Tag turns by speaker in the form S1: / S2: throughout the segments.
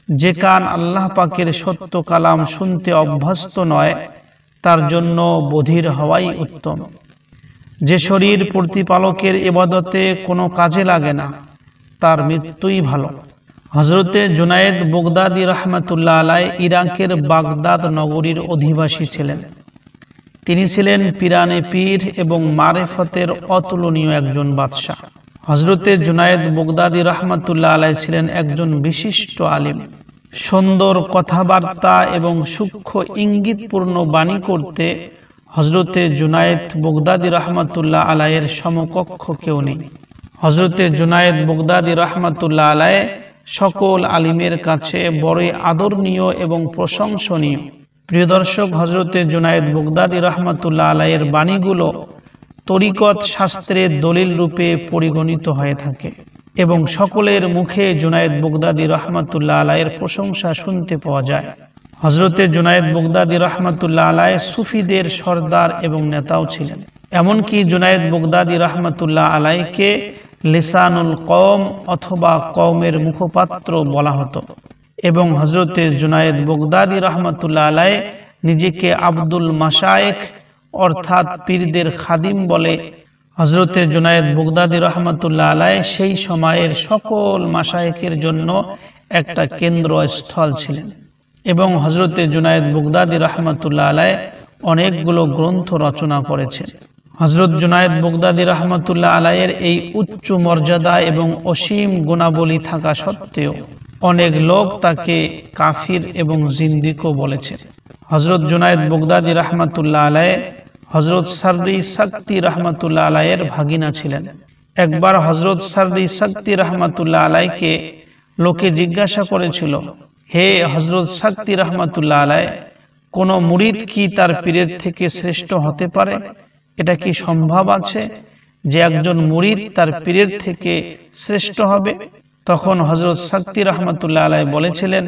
S1: যে কান আল্লাহ পাকের সত্য কালাম শুনতে অভ্যস্ত নয় তার জন্য বধির হওয়াই উত্তম। যে শরীর প্রতিপালকের ইবাদতে কোনো কাজে লাগে না তার মৃত্যুই ভালো। হযরতে জুনায়েদ বাগদাদী রাহমাতুল্লাহ আলাইহি ইরাকের বাগদাদ নগরীর অধিবাসী ছিলেন। তিনি ছিলেন পিরানে পীর এবং মারেফতের অতুলনীয় একজন বাদশাহ। হযরতে জুনায়েদ বাগদাদী রাহমাতুল্লাহ আলাইহি ছিলেন একজন বিশিষ্ট আলিম। সুন্দর কথাবার্তা এবং সূক্ষ্ম ইঙ্গিতপূর্ণ বাণী করতে হযরতে জুনায়েদ বাগদাদী রাহমাতুল্লাহ আলাইহির সমকক্ষ কেউ নেই। হযরতে জুনায়েদ বাগদাদী রাহমাতুল্লাহ আলাইহি সকল আলিমের কাছে বড়ই আদরণীয় এবং প্রশংসনীয়। প্রিয় দর্শক, হযরতে জুনায়েদ বাগদাদী রাহমাতুল্লাহ আলাইহির বাণীগুলো তরিকত শাস্ত্রের দলিল রূপে পরিগণিত হয়ে থাকে এবং সকলের মুখে জুনায়েদ বাগদাদী রাহমাতুল্লাহ আলাইহির প্রশংসা শুনতে পাওয়া যায়। হযরতে জুনায়েদ বাগদাদী রাহমাতুল্লাহ আলাইহি সুফিদের সর্দার এবং নেতাও ছিলেন। এমনকি জুনায়েদ বাগদাদী রাহমাতুল্লাহ আলাইহিকে লিসানুল কওম অথবা কওমের মুখপাত্র বলা হতো এবং হযরতে জুনায়েদ বাগদাদী রাহমাতুল্লাহ আলাইহি নিজেকে আব্দুল মাশায়েখ অর্থাৎ পীরদের খাদিম বলে। হযরতে জুনায়েদ বাগদাদী রাহমাতুল্লাহ আলাইহি সেই সময়ের সকল মাশায়েখের জন্য একটা কেন্দ্রস্থল ছিলেন এবং হযরতে জুনায়েদ বাগদাদী রাহমাতুল্লাহ আলাইহি অনেকগুলো গ্রন্থ রচনা করেছেন। হযরত জুনায়েদ বাগদাদী রাহমাতুল্লাহ আলাইহির এই উচ্চ মর্যাদা এবং অসীম গুণাবলী থাকা সত্ত্বেও অনেক লোক তাকে কাফির এবং জিন্দিকও বলেছে। হযরত জুনায়েদ বাগদাদী রাহমাতুল্লাহ আলাইহি হযরত সাররি সাকতি রাহমাতুল্লাহ আলাইহির ভাগিনা ছিলেন। একবার হযরত সাররি সাকতি রাহমাতুল্লাহ আলাইহিকে লোকে জিজ্ঞাসা করেছিল, হে হযরত সাকতি রাহমাতুল্লাহ আলাইহি, কোন মুরিদ কি তার পীরের থেকে শ্রেষ্ঠ হতে পারে? এটা কি সম্ভব আছে যে একজন মুরিদ তার পীরের থেকে শ্রেষ্ঠ হবে? তখন হযরত সাকতি রাহমাতুল্লাহ আলাইহি বলেছিলেন,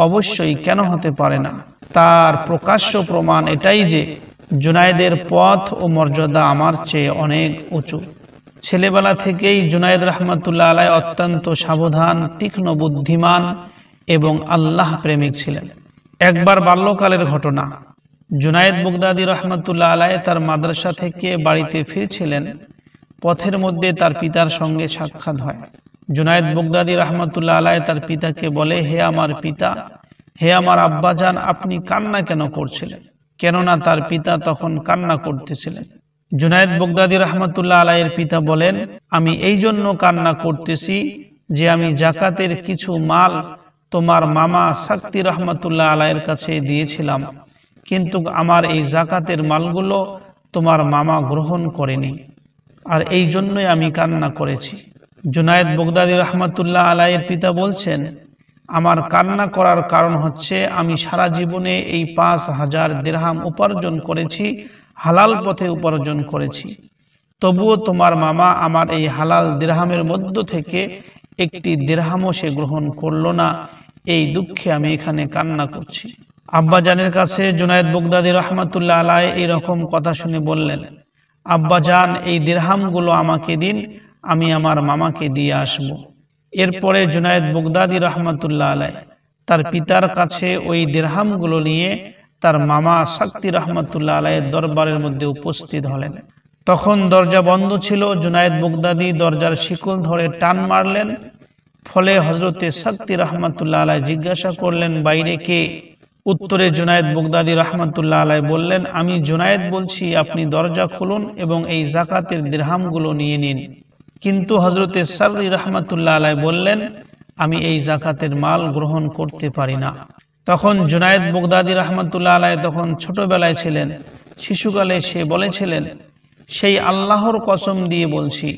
S1: অবশ্যই, কেন হতে পারে না। তার প্রকাশ্য প্রমাণ এটাই যে জুনায়েদের পথ ও মর্যাদা আমার চেয়ে অনেক উঁচু। ছেলেবেলা থেকেই জুনায়েদ রাহমাতুল্লাহ আলাইহি অত্যন্ত সাবধান, তীক্ষ্ণ বুদ্ধিমান এবং আল্লাহ প্রেমিক ছিলেন। একবার বাল্যকালের ঘটনা, জুনায়েদ বাগদাদী রাহমাতুল্লাহ আলাইহি তার মাদ্রাসা থেকে বাড়িতে ফিরছিলেন। পথের মধ্যে তার পিতার সঙ্গে সাক্ষাৎ হয়। জুনায়েদ বাগদাদী রাহমাতুল্লাহ আলাইহি তার পিতাকে বলে, হে আমার পিতা, হে আমার আব্বাজান, আপনি কান্না কেন করছিলেন? কেননা তার পিতা তখন কান্না করতেছিলেন। জুনায়েদ বাগদাদী রাহমাতুল্লাহ আলাইহির পিতা বলেন, আমি এই জন্য কান্না করতেছি যে আমি যাকাতের কিছু মাল তোমার মামা সাকতি রাহমাতুল্লাহ আলাইহির কাছে দিয়েছিলাম, কিন্তু আমার এই যাকাতের মালগুলো তোমার মামা গ্রহণ করেনি, আর এই জন্যই আমি কান্না করেছি। জুনায়েদ বাগদাদী রাহমাতুল্লাহ আলাইহির পিতা বলছেন, আমার কান্না করার কারণ হচ্ছে আমি সারা জীবনে এই 5000 দিরহাম উপার্জন করেছি, হালাল পথে উপার্জন করেছি, তবুও তোমার মামা আমার এই হালাল দিরহামের মধ্য থেকে একটি দিরহামও সে গ্রহণ করলো না। এই দুঃখে আমি এখানে কান্না করছি। আব্বাজানের কাছে জুনায়েদ বাগদাদী রাহমাতুল্লাহ আলাইহি এরকম কথা শুনে বললেন, আব্বাজান, এই দিরহামগুলো আমাকে দিন, আমি আমার মামাকে দিয়ে আসব। এরপরে জুনায়েদ বাগদাদী রাহমাতুল্লাহ আলাইহি তার পিতার কাছে ওই দিরহামগুলো নিয়ে তার মামা সাকতি রাহমাতুল্লাহ আলাইহির দরবারের মধ্যে উপস্থিত হলেন। তখন দরজা বন্ধ ছিল। জুনায়েদ বাগদাদী দরজার শিকল ধরে টান মারলেন। ফলে হযরতে সাকতি রাহমাতুল্লাহ আলাইহি জিজ্ঞাসা করলেন, বাইরে কে? উত্তরে জুনায়েদ বাগদাদী রাহমাতুল্লাহ আলাইহি বললেন, আমি জুনায়েদ বলছি, আপনি দরজা খুলুন এবং এই যাকাতের দিরহামগুলো নিয়ে নিন। কিন্তু হযরতে সাররি রাহমাতুল্লাহ আলাইহি বললেন, আমি এই যাকাতের মাল গ্রহণ করতে পারি না। তখন জুনায়েদ বাগদাদী রাহমাতুল্লাহ আলাইহি তখন ছোটবেলায় ছিলেন। শিশুকালে সে বলেছিলেন, সেই আল্লাহর কসম দিয়ে বলছি,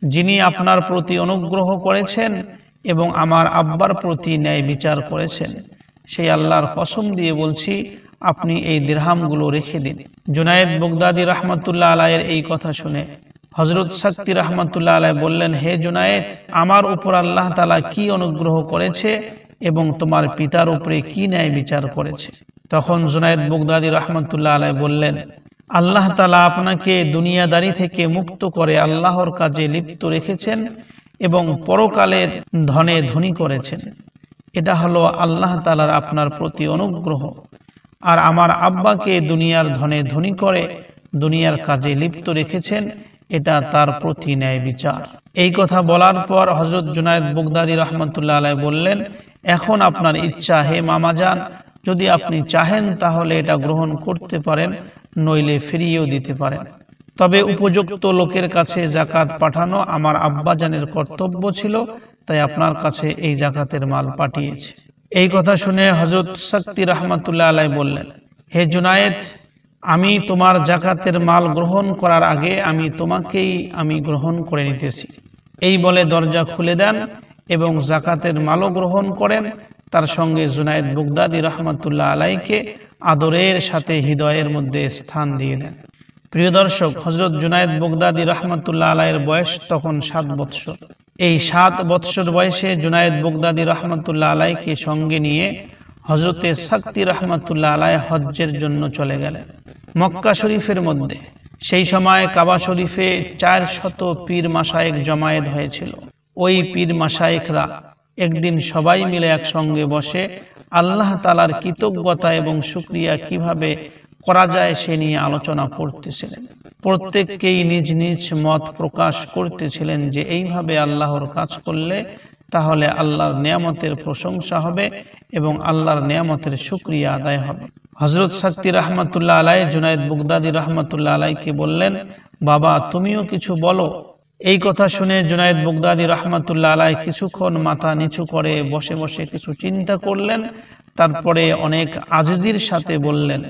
S1: যিনি আপনার প্রতি অনুগ্রহ করেছেন এবং আমার আব্বার প্রতি ন্যায় বিচার করেছেন, সেই আল্লাহর কসম দিয়ে বলছি, আপনি এই দিরহামগুলো রেখে দিন। জুনায়েদ বাগদাদী রাহমাতুল্লাহ আলাইহির এই কথা শুনে হযরত সাকতি রাহমাতুল্লাহ আলাইহি বললেন, হে জুনায়েদ, আমার উপর আল্লাহ তাআলা কি অনুগ্রহ করেছে এবং তোমার পিতার উপরে কি ন্যায় বিচার করেছে? তখন জুনায়েদ বাগদাদী রাহমাতুল্লাহ আলাইহি বললেন, আল্লাহ তাআলা আপনাকে দুনিয়াদারি থেকে মুক্ত করে আল্লাহর কাজে লিপ্ত রেখেছেন এবং পরকালের ধনে ধনী করেছেন। এটা হলো আল্লাহ তাআলার আপনার প্রতি অনুগ্রহ। আর আমার আব্বাকে দুনিয়ার ধনে ধনী করে দুনিয়ার কাজে লিপ্ত রেখেছেন, এটা তার প্রতি ন্যায় বিচার। এই কথা বলার পর হযরত জুনায়েদ বাগদাদী রাহমাতুল্লাহ আলাইহি বললেন, এখন আপনার ইচ্ছা হে মামাজান, যদি আপনি চাহেন তাহলে এটা গ্রহণ করতে পারেন, নইলে ফিরিয়েও দিতে পারেন। তবে উপযুক্ত লোকের কাছে যাকাত পাঠানো আমার আব্বাজানের কর্তব্য ছিল, তাই আপনার কাছে এই যাকাতের মাল পাঠিয়েছে। এই কথা শুনে হযরত সাকতি রাহমাতুল্লাহ আলাইহি বললেন, হে জুনায়েদ, আমি তোমার যাকাতের মাল গ্রহণ করার আগে আমি গ্রহণ করে নিতেছি। এই বলে দরজা খুলে দেন এবং যাকাতের মালও গ্রহণ করেন। তার সঙ্গে জুনায়েদ বাগদাদী রাহমাতুল্লাহ আলাইহিকে আদরের সাথে হৃদয়ের মধ্যে স্থান দিয়ে দেন। প্রিয় দর্শক, হযরত জুনায়েদ বাগদাদী রাহমাতুল্লাহ আলাইহির বয়স তখন 7 বৎসর। এই 7 বৎসর বয়সে জুনায়েদ বাগদাদী রাহমাতুল্লাহ আলাইহিকে সঙ্গে নিয়ে হযরতে সাকতি রাহমাতুল্লাহ আলাইহি হজ্জের জন্য চলে গেলেন মক্কা শরীফের মধ্যে। সেই সময় কাবা শরীফে 400 পীর মাশায়েখ জমায়েত হয়েছিল। ওই পীর মাশায়েখরা একদিন সবাই মিলে একসঙ্গে বসে আল্লাহ তাআলার কৃতজ্ঞতা এবং শুকরিয়া কিভাবে করা যায় সে নিয়ে আলোচনা করতেছিলেন। প্রত্যেককেই নিজ নিজ মত প্রকাশ করতেছিলেন যে এইভাবে আল্লাহর কাজ করলে তাহলে আল্লাহর নিয়ামতের প্রশংসা হবে এবং আল্লাহর নিয়ামতের শুকরিয়া আদায় হবে। হযরত সাকতি রাহমাতুল্লাহ আলাইহি জুনায়েদ বাগদাদী রাহমাতুল্লাহ আলাইহিকে বললেন, বাবা তুমিও কিছু বলো। এই কথা শুনে জুনায়েদ বাগদাদী রাহমাতুল্লাহ আলাইহি কিছুক্ষণ মাথা নিচু করে বসে বসে কিছু চিন্তা করলেন। তারপরে অনেক আজিজির সাথে বললেন,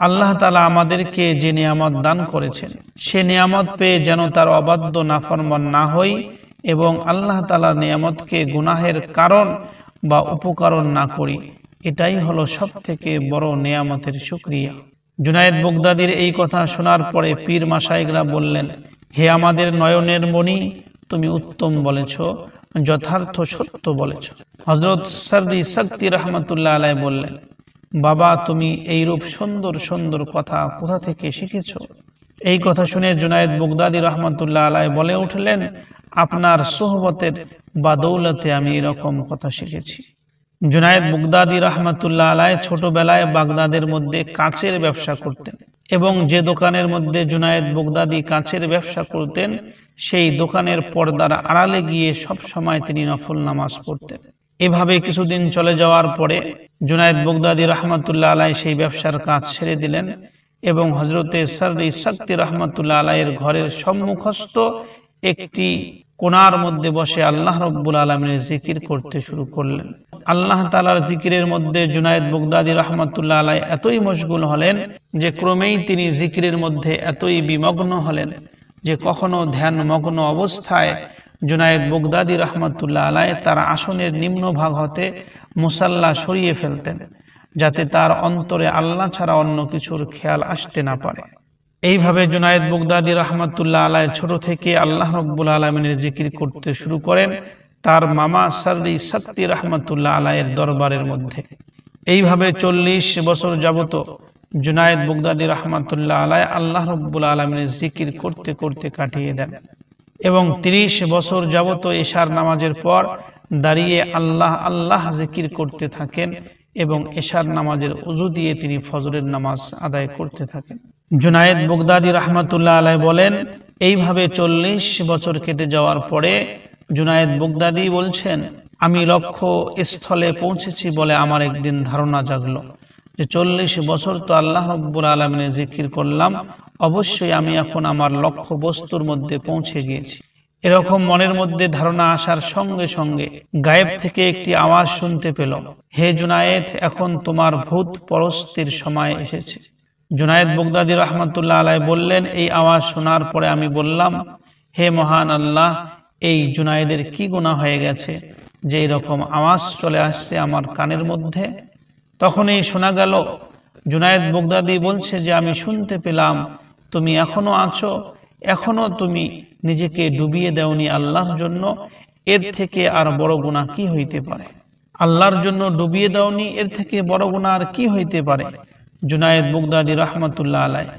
S1: আল্লাহ তাআলা আমাদেরকে যে নিয়ামত দান করেছেন সে নিয়ামত পেয়ে যেন তার অবাধ্য নাফরমান না হই এবং আল্লাহ তাআলার নিয়ামতকে গুনাহের কারণ বা উপকরণ না করি, এটাই হলো সবথেকে বড় নিয়ামতের শুকরিয়া। জুনায়েদ বাগদাদীর এই কথা শোনার পরে পীর মাশায়েখরা বললেন, হে আমাদের নয়নের মণি, তুমি উত্তম বলেছ, যথার্থ সত্য বলেছ। হযরত সাকতি রাহমাতুল্লাহ আলাইহি বললেন, বাবা তুমি এইরূপ সুন্দর সুন্দর কথা কোথা থেকে শিখেছ? এই কথা শুনে জুনায়েদ বাগদাদী রাহমাতুল্লাহ আলাইহি বলে উঠলেন, আপনার সোহবতের বাদৌলতে আমি এরকম কথা শিখেছি। জুনায়েদ বাগদাদী রাহমাতুল্লাহ আলাইহি ছোটবেলায় বাগদাদের মধ্যে কাঁচের ব্যবসা করতেন এবং যে দোকানের মধ্যে জুনায়েদ বাগদাদী কাঁচের ব্যবসা করতেন সেই দোকানের পর্দার আড়ালে গিয়ে সব সময় তিনি নফল নামাজ পড়তেন। এভাবে কিছুদিন চলে যাওয়ার পরে জুনায়েদ বাগদাদী রাহমাতুল্লাহ আলাইহি সেই ব্যবসার কাজ ছেড়ে দিলেন এবং হযরতে সাকতি রাহমাতুল্লাহ আলাইহির ঘরের সম্মুখস্থ একটি কোণার মধ্যে বসে আল্লাহ রাব্বুল আলামিনের জিকির করতে শুরু করলেন। আল্লাহ তাআলার জিকিরের মধ্যে জুনায়েদ বাগদাদী রাহমাতুল্লাহ আলাইহি এতই মশগুল হলেন যে ক্রমেই তিনি জিকিরের মধ্যে এতই বিমগ্ন হলেন যে কখনো ধ্যানমগ্ন অবস্থায় জুনায়েদ বাগদাদী রাহমাতুল্লাহ আলাইহি তার আসনের নিম্নভাগ হতে মুসাল্লা সরিয়ে ফেলতেন, যাতে তার অন্তরে আল্লাহ ছাড়া অন্য কিছুর খেয়াল আসতে না পারে। এইভাবে জুনায়েদ বাগদাদী রাহমাতুল্লাহ আলাইহি ছোট থেকে আল্লাহ রাব্বুল আলামিনের জিকির করতে শুরু করেন তার মামা সাকতি রাহমাতুল্লাহ আলাইহির দরবারের মধ্যে। এইভাবে 40 বছর যাবত জুনায়েদ বাগদাদী রাহমাতুল্লাহ আলাইহি আল্লাহ রাব্বুল আলামিনের জিকির করতে করতে কাটিয়ে দেন এবং 30 বছর যাবত এশার নামাজের পর দাঁড়িয়ে আল্লাহ আল্লাহ জিকির করতে থাকেন এবং এশার নামাজের ওযু দিয়ে তিনি ফজরের নামাজ আদায় করতে থাকেন। জুনায়েদ বাগদাদী রাহমাতুল্লাহ আলাইহি বলেন, এইভাবে 40 বছর কেটে যাওয়ার পরে জুনায়েদ বাগদাদী বলছেন, আমি লক্ষ্য স্থলে পৌঁছেছি বলে আমার একদিন ধারণা জাগলো যে 40 বছর তো আল্লাহ রাব্বুল আলামিনের জিকির করলাম, অবশ্যই আমি এখন আমার লক্ষ্য বস্তুর মধ্যে পৌঁছে গিয়েছি। এরকম মনের মধ্যে ধারণা আসার সঙ্গে সঙ্গে গায়েব থেকে একটি আওয়াজ শুনতে পেল, হে জুনায়েদ, এখন তোমার ভূত পরস্তির সময় এসেছে। জুনায়েদ বাগদাদী রাহমাতুল্লাহ আলাইহি বললেন, এই আওয়াজ শোনার পরে আমি বললাম, হে মহান আল্লাহ, এই জুনায়েদের কি গুনাহ হয়ে গেছে যে এরকম আওয়াজ চলে আসছে আমার কানের মধ্যে? তখনই শোনা গেল জুনায়েদ বাগদাদী বলছে যে আমি শুনতে পেলাম তুমি এখনো আছো, এখনো তুমি নিজেকে ডুবিয়ে দেওনি আল্লাহর জন্য, এর থেকে আর বড় গুনাহ কি হইতে পারে? আল্লাহর জন্য ডুবিয়ে দাওনি, এর থেকে বড় গুনাহ আর কি হইতে পারে? জুনায়েদ বাগদাদী রাহমাতুল্লাহ আলাইহি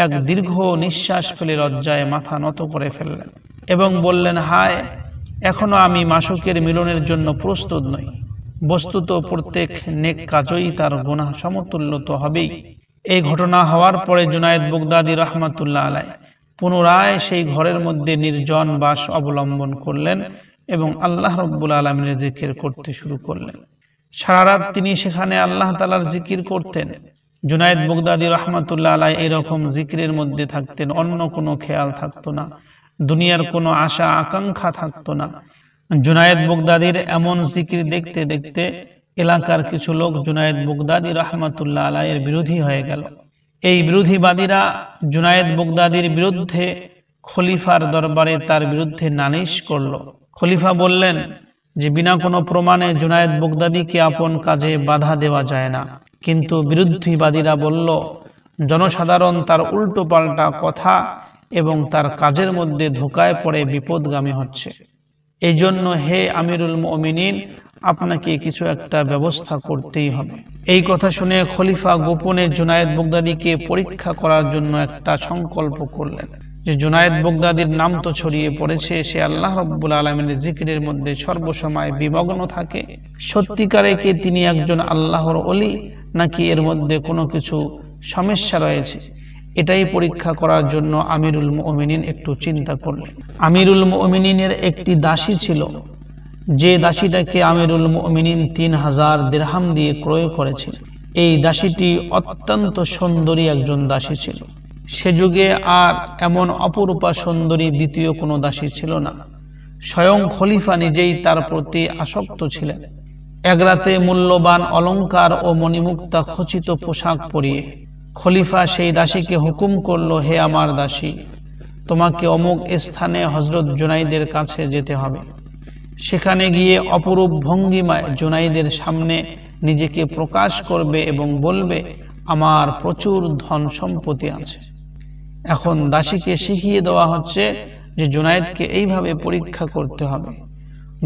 S1: এক দীর্ঘ নিঃশ্বাস ফেলে লজ্জায় মাথা নত করে ফেললেন এবং বললেন, হায়, এখনো আমি মাশূকের মিলনের জন্য প্রস্তুত নই। বস্তুত প্রত্যেক নেক কাজই তার গুনাহ সমতুল্য তো হবেই। এই ঘটনা হওয়ার পরে জুনায়েদ বাগদাদী রাহমাতুল্লাহ আলাইহ পুনরায় সেই ঘরের মধ্যে নির্জন বাস অবলম্বন করলেন এবং আল্লাহ রাব্বুল আলামিনের জিকির করতে শুরু করলেন। সারা রাত তিনি সেখানে আল্লাহ তাআলার জিকির করতেন। জুনায়েদ বাগদাদী রাহমাতুল্লাহ আলাইহ এরকম জিকিরের মধ্যে থাকতেন, অন্য কোনো খেয়াল থাকতো না, দুনিয়ার কোনো আশা আকাঙ্ক্ষা থাকতো না। জুনায়েদ বাগদাদীর এমন জিকির দেখতে দেখতে এলাকার কিছু লোক জুনায়েদ বাগদাদী রাহমাতুল্লাহ আলাইহের বিরোধী হয়ে গেল। এই বিরোধীবাদীরা জুনায়েদ বাগদাদীর বিরুদ্ধে খলিফার দরবারে তার বিরুদ্ধে নালিশ করল। খলিফা বললেন যে বিনা কোনো প্রমাণে জুনায়েদ বাগদাদীকে আপন কাজে বাধা দেওয়া যায় না। কিন্তু বিরোধীবাদীরা বলল জনসাধারণ তার উল্টো পাল্টা কথা এবং তার কাজের মধ্যে ধোঁকায় পড়ে বিপদগামী হচ্ছে। এই জন্য হে আমিরুল মুমিনিন, আপনাকে কিছু একটা ব্যবস্থা করতেই হবে। এই কথা শুনে খলিফা গোপনে জুনায়েদ বাগদাদীকে পরীক্ষা করার জন্য একটা সংকল্প করলেন যে জুনায়েদ বাগদাদীর নাম তো ছড়িয়ে পড়েছে, সে আল্লাহ রাব্বুল আলামিনের জিকিরের মধ্যে সর্বসময় বিমগ্ন থাকে। সত্যিকারে কি তিনি একজন আল্লাহর ওলি নাকি এর মধ্যে কোনো কিছু সমস্যা রয়েছে? এটাই পরীক্ষা করার জন্য আমিরুল মুমিনিন একটু চিন্তা করলেন। আমিরুল মুমিনিনের একটি দাসী ছিল, যে দাসীটাকে আমিরুল মুমিনিন 3000 দিরহাম দিয়ে ক্রয় করেছিলেন। এই দাসীটি অত্যন্ত সুন্দরী একজন দাসী ছিল। সে যুগে আর এমন অপরূপা সুন্দরী দ্বিতীয় কোনো দাসী ছিল না। স্বয়ং খলিফা নিজেই তার প্রতি আসক্ত ছিলেন। এক রাতে মূল্যবান অলংকার ও মণিমুক্তা খচিত পোশাক পরিয়ে খলিফা সেই দাসীকে হুকুম করল, হে আমার দাসী, তোমাকে অমুক স্থানে হযরত জুনাইদের কাছে যেতে হবে। সেখানে গিয়ে অপরূপ ভঙ্গিমায় জুনাইদের সামনে নিজেকে প্রকাশ করবে এবং বলবে, আমার প্রচুর ধন সম্পত্তি আছে। এখন দাসীকে শিখিয়ে দেওয়া হচ্ছে যে জুনাইদকে এইভাবে পরীক্ষা করতে হবে।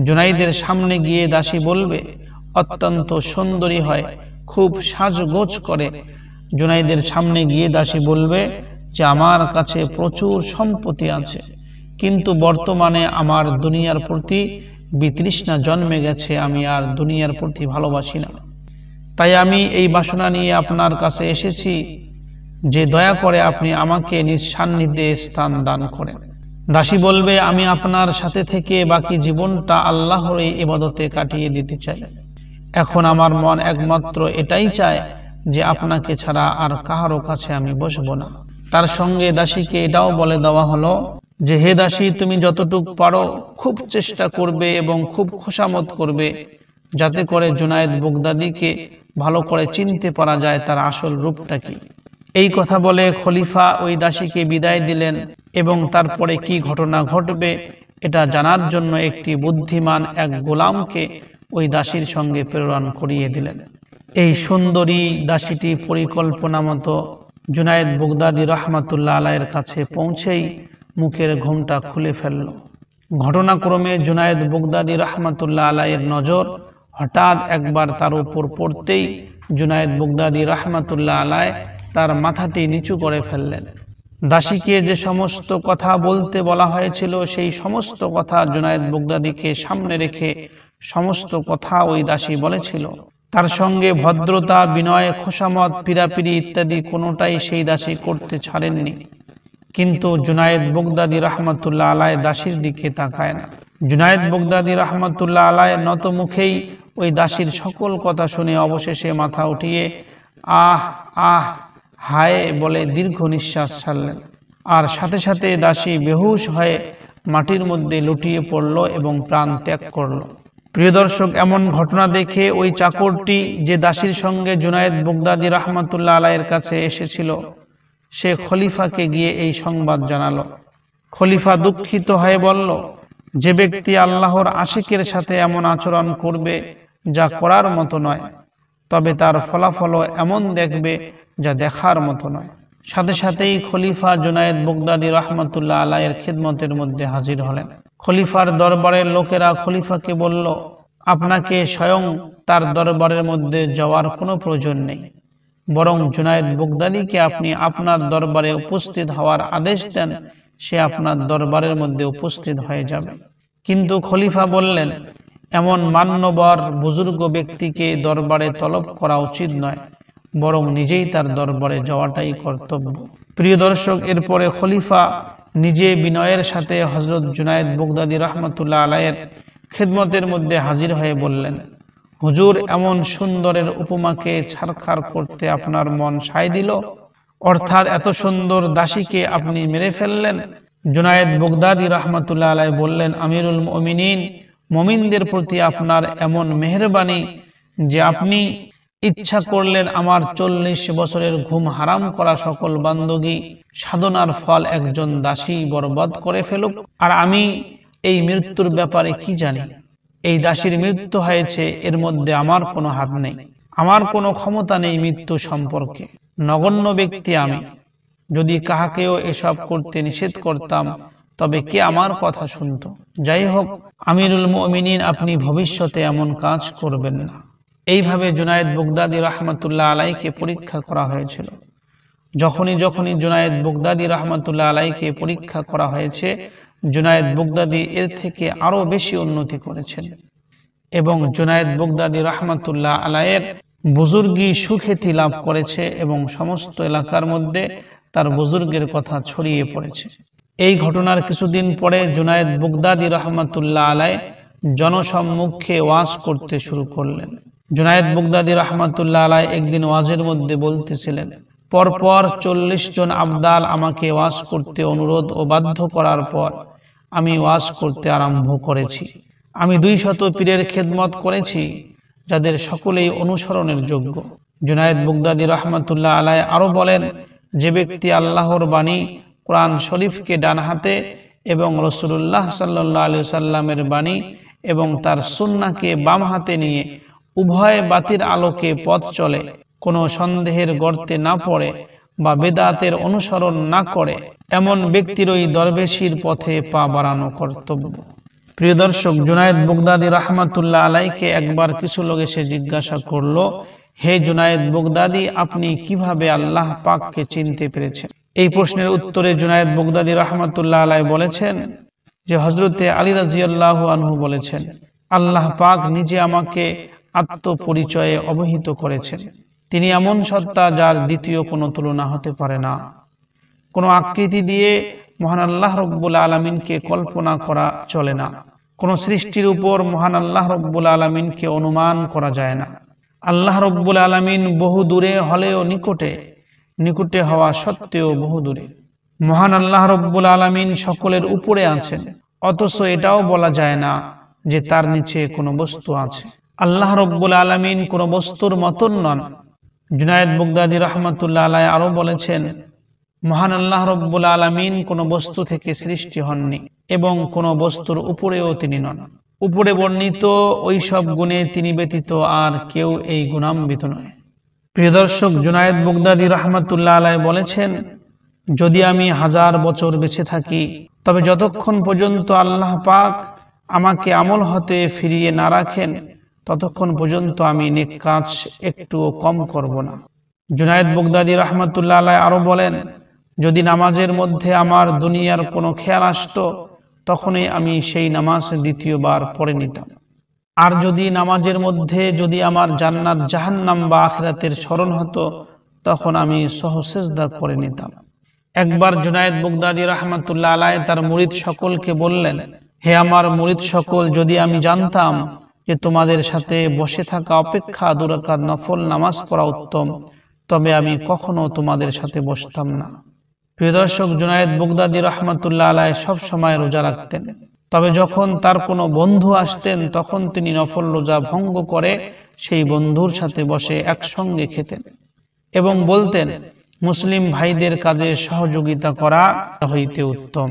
S1: জুনাইদের সামনে গিয়ে দাসী বলবে, অত্যন্ত সুন্দরী হয়, খুব সাজগোজ করে। জুনাইদের সামনে গিয়ে দাসী বলবে যে আমার কাছে প্রচুর সম্পত্তি আছে, কিন্তু বর্তমানে আমার দুনিয়ার প্রতি বিতৃষ্ণা জন্মে গেছে, আমি আর দুনিয়ার প্রতি ভালোবাসি না। তাই আমি এই বাসনা নিয়ে আপনার কাছে এসেছি যে দয়া করে আপনি আমাকে নিজ সান্নিধ্যে স্থান দান করেন। দাসী বলবে, আমি আপনার সাথে থেকে বাকি জীবনটা আল্লাহর এই ইবাদতে কাটিয়ে দিতে চাই। এখন আমার মন একমাত্র এটাই চায় যে আপনাকে ছাড়া আর কাহারও কাছে আমি বসবো না। তার সঙ্গে দাসীকে এটাও বলে দেওয়া হলো যে হে দাসী, তুমি যতটুকু পারো খুব চেষ্টা করবে এবং খুব খোশামত করবে যাতে করে জুনায়েদ বাগদাদীকে ভালো করে চিনতে পারা যায় তার আসল রূপটা কি। এই কথা বলে খলিফা ওই দাসীকে বিদায় দিলেন এবং তারপরে কি ঘটনা ঘটবে এটা জানার জন্য একটি বুদ্ধিমান এক গোলামকে ওই দাসীর সঙ্গে প্রেরণ করিয়ে দিলেন। এই সুন্দরী দাসীটি পরিকল্পনা মতো জুনায়েদ বাগদাদী রাহমাতুল্লাহ আলাইহির কাছে পৌঁছেই মুখের ঘোমটা খুলে ফেলল। ঘটনাক্রমে জুনায়েদ বাগদাদী রাহমাতুল্লাহ আলাইহির নজর হঠাৎ একবার তার উপর পড়তেই জুনায়েদ বাগদাদী রাহমাতুল্লাহ আলাইহ তার মাথাটি নিচু করে ফেললেন। দাসীকে যে সমস্ত কথা বলতে বলা হয়েছিল সেই সমস্ত কথা জুনায়েদ বাগদাদীকে সামনে রেখে সমস্ত কথা ওই দাসী বলেছিল। তার সঙ্গে ভদ্রতা, বিনয়, খোশামত, পিরাপিরি ইত্যাদি কোনোটাই সেই দাসী করতে ছাড়েননি। কিন্তু জুনায়েদ বাগদাদী রাহমাতুল্লাহ আলাইহ দাসীর দিকে তাকায় না। জুনায়েদ বাগদাদী রাহমাতুল্লাহ আলাইহ নত মুখেই ওই দাসীর সকল কথা শুনে অবশেষে মাথা উঠিয়ে আহ আহ হায় বলে দীর্ঘ নিঃশ্বাস ছাড়লেন। আর সাথে সাথে দাসী বেহুশ হয়ে মাটির মধ্যে লুটিয়ে পড়ল এবং প্রাণ ত্যাগ করল। প্রিয় দর্শক, এমন ঘটনা দেখে ওই চাকরটি যে দাসীর সঙ্গে জুনায়েদ বাগদাদী রাহমাতুল্লাহ আলাইহির কাছে এসেছিল সে খলিফাকে গিয়ে এই সংবাদ জানালো। খলিফা দুঃখিত হয়ে বলল, যে ব্যক্তি আল্লাহর আশিকের সাথে এমন আচরণ করবে যা করার মতো নয়, তবে তার ফলাফলও এমন দেখবে যা দেখার মতো নয়। সাথে সাথেই খলিফা জুনায়েদ বাগদাদী রাহমাতুল্লাহ আলাইহির খিদমতের মধ্যে হাজির হলেন। খলিফার দরবারের লোকেরা খলিফাকে বলল, আপনাকে স্বয়ং তার দরবারের মধ্যে যাওয়ার কোনো প্রয়োজন নেই, বরং জুনায়েদ বাগদাদীকে আপনি আপনার দরবারে উপস্থিত হওয়ার আদেশ দেন, সে আপনার দরবারের মধ্যে উপস্থিত হয়ে যাবে। কিন্তু খলিফা বললেন, এমন মান্যবর বুজুর্গ ব্যক্তিকে দরবারে তলব করা উচিত নয়, বরং নিজেই তার দরবারে যাওয়াটাই কর্তব্য। প্রিয় দর্শক, এরপরে খলিফা নিজে বিনয়ের সাথে হযরত জুনায়েদ বাগদাদী রাহমাতুল্লাহ আলাইহির খিদমতের মধ্যে হাজির হয়ে বললেন, হুজুর, এমন সুন্দরের উপমাকে ছারখার করতে আপনার মন সায় দিল? অর্থাৎ এত সুন্দর দাসীকে আপনি মেরে ফেললেন? জুনায়েদ বাগদাদী রাহমাতুল্লাহ আলাইহি বললেন, আমিরুল মুমিনিন, মুমিনদের প্রতি আপনার এমন মেহেরবানি যে আপনি ইচ্ছা করলেন আমার 40 বছরের ঘুম হারাম করা সকল বান্দগি সাধনার ফল একজন দাসী বরবাদ করে ফেলুক। আর আমি এই মৃত্যুর ব্যাপারে কি জানি? এই দাসীর মৃত্যু হয়েছে, এর মধ্যে আমার কোনো হাত নেই, আমার কোনো ক্ষমতা নেই মৃত্যু সম্পর্কে। নগণ্য ব্যক্তি আমি। যদি কাহাকেও এসব করতে নিষেধ করতাম তবে কে আমার কথা শুনত? যাই হোক আমিরুল মুমিনিন, আপনি ভবিষ্যতে এমন কাজ করবেন না। এইভাবে জুনায়েদ বাগদাদী রাহমাতুল্লাহ আলাইহিকে পরীক্ষা করা হয়েছিল। যখনই জুনায়েদ বাগদাদী রাহমাতুল্লাহ আলাইহিকে পরীক্ষা করা হয়েছে, জুনায়েদ বাগদাদী এর থেকে আরো বেশি উন্নতি করেছেন এবং জুনায়েদ বাগদাদী রাহমাতুল্লাহ আলাইহির বুজুর্গি সুখ্যাতি লাভ করেছে এবং সমস্ত এলাকার মধ্যে তার বুজুর্গের কথা ছড়িয়ে পড়েছে। এই ঘটনার কিছুদিন পরে জুনায়েদ বাগদাদী রাহমাতুল্লাহ আলাইহি জনসম্মুখে ওয়াজ করতে শুরু করলেন। জুনায়েদ বাগদাদী রাহমাতুল্লাহ আলাইহি একদিন ওয়াজের মধ্যে বলতেছিলেন, পরপর 40 জন আবদাল আমাকে ওয়াজ করতে অনুরোধ ও বাধ্য করার পর আমি ওয়াজ করতে আরম্ভ করেছি। আমি 200 পীরের খেদমত করেছি, যাদের সকলেই অনুসরণের যোগ্য। জুনায়েদ বাগদাদী রাহমাতুল্লাহ আলাইহি আরো বলেন, যে ব্যক্তি আল্লাহর বাণী কোরআন শরীফকে ডান হাতে এবং রাসূলুল্লাহ সাল্লাল্লাহু আলাইহি সাল্লামের বাণী এবং তার সুন্নাহকে বাম হাতে নিয়ে উভয় বাতির আলোকে পথ চলে, কোনো সন্দেহের গর্তে না পড়ে বা বেদাতের অনুসরণ না করে, এমন ব্যক্তির ওই দরবেশির পথে পা বাড়ানো কর্তব্য। প্রিয় দর্শক, জুনায়েদ বাগদাদী রাহমাতুল্লাহ আলাইহিকে একবার কিছু লোক এসে জিজ্ঞাসা করলো, হে জুনায়েদ বাগদাদী, আপনি কিভাবে আল্লাহ পাককে চিনতে পেরেছেন? এই প্রশ্নের উত্তরে জুনায়েদ বাগদাদী রাহমাতুল্লাহ আলাইহি বলেছেন যে হযরতে আলী রাদিয়াল্লাহু আনহু বলেছেন, আল্লাহ পাক নিজে আমাকে আত্মপরিচয়ে অবহিত করেছেন। তিনি এমন সত্তা যার দ্বিতীয় কোনো তুলনা হতে পারে না। কোনো আকৃতি দিয়ে মহান আল্লাহ রব্বুল আলামিনকে কল্পনা করা চলে না। কোনো সৃষ্টির উপর মহান আল্লাহ রব্বুল আলামিনকে অনুমান করা যায় না। আল্লাহ রব্বুল আলামিন বহু দূরে হলেও নিকটে, নিকটে হওয়া সত্ত্বেও বহু দূরে। মহান আল্লাহ রব্বুল আলামিন সকলের উপরে আছেন, অথচ এটাও বলা যায় না যে তার নিচে কোনো বস্তু আছে। আল্লাহ রব্বুল আলামিন কোনো বস্তুর মতন নন। জুনায়েদ বাগদাদী রাহমাতুল্লাহ আলাইহি আরো বলেছেন, মহান আল্লাহ রব্বুল আলামিন কোনো বস্তু থেকে সৃষ্টি হননি এবং কোনো বস্তুর উপরেও তিনি নন। উপরে বর্ণিত ওই সব গুণে তিনি ব্যতীত আর কেউ এই গুণান্বিত নয়। প্রিয় দর্শক, জুনায়েদ বাগদাদী রাহমাতুল্লাহ আলাইহি বলেছেন, যদি আমি 1000 বছর বেঁচে থাকি, তবে যতক্ষণ পর্যন্ত আল্লাহ পাক আমাকে আমল হতে ফিরিয়ে না রাখেন, ততক্ষণ পর্যন্ত আমি নেক কাজ একটুও কম করব না। জুনায়েদ বাগদাদী রাহমাতুল্লাহ আলাইহি আরো বলেন, যদি নামাজের মধ্যে আমার দুনিয়ার কোনো খেয়াল আসতো, তখনই আমি সেই নামাজ দ্বিতীয়বার পড়ে নিতাম। আর যদি নামাজের মধ্যে যদি আমার জান্নাত জাহান্নাম বা আখিরাতের স্মরণ হতো, তখন আমি সহসেজদা করে নিতাম। একবার জুনায়েদ বাগদাদী রাহমাতুল্লাহ আলাইহি তার মুরিদ সকলকে বললেন, হে আমার মুরিদ সকল, যদি আমি জানতাম যে তোমাদের সাথে বসে থাকা অপেক্ষা 2 রাকাত নফল নামাজ পড়া উত্তম, তবে আমি কখনো তোমাদের সাথে বসতাম না। প্রিয় দর্শক, জুনায়েদ বাগদাদী রাহমাতুল্লাহ আলাইহি সব সময় রোজা রাখতেন। তবে যখন তার কোনো বন্ধু আসতেন, তখন তিনি নফল রোজা ভঙ্গ করে সেই বন্ধুর সাথে বসে একসঙ্গে খেতেন এবং বলতেন, মুসলিম ভাইদের কাজে সহযোগিতা করা হইতে উত্তম।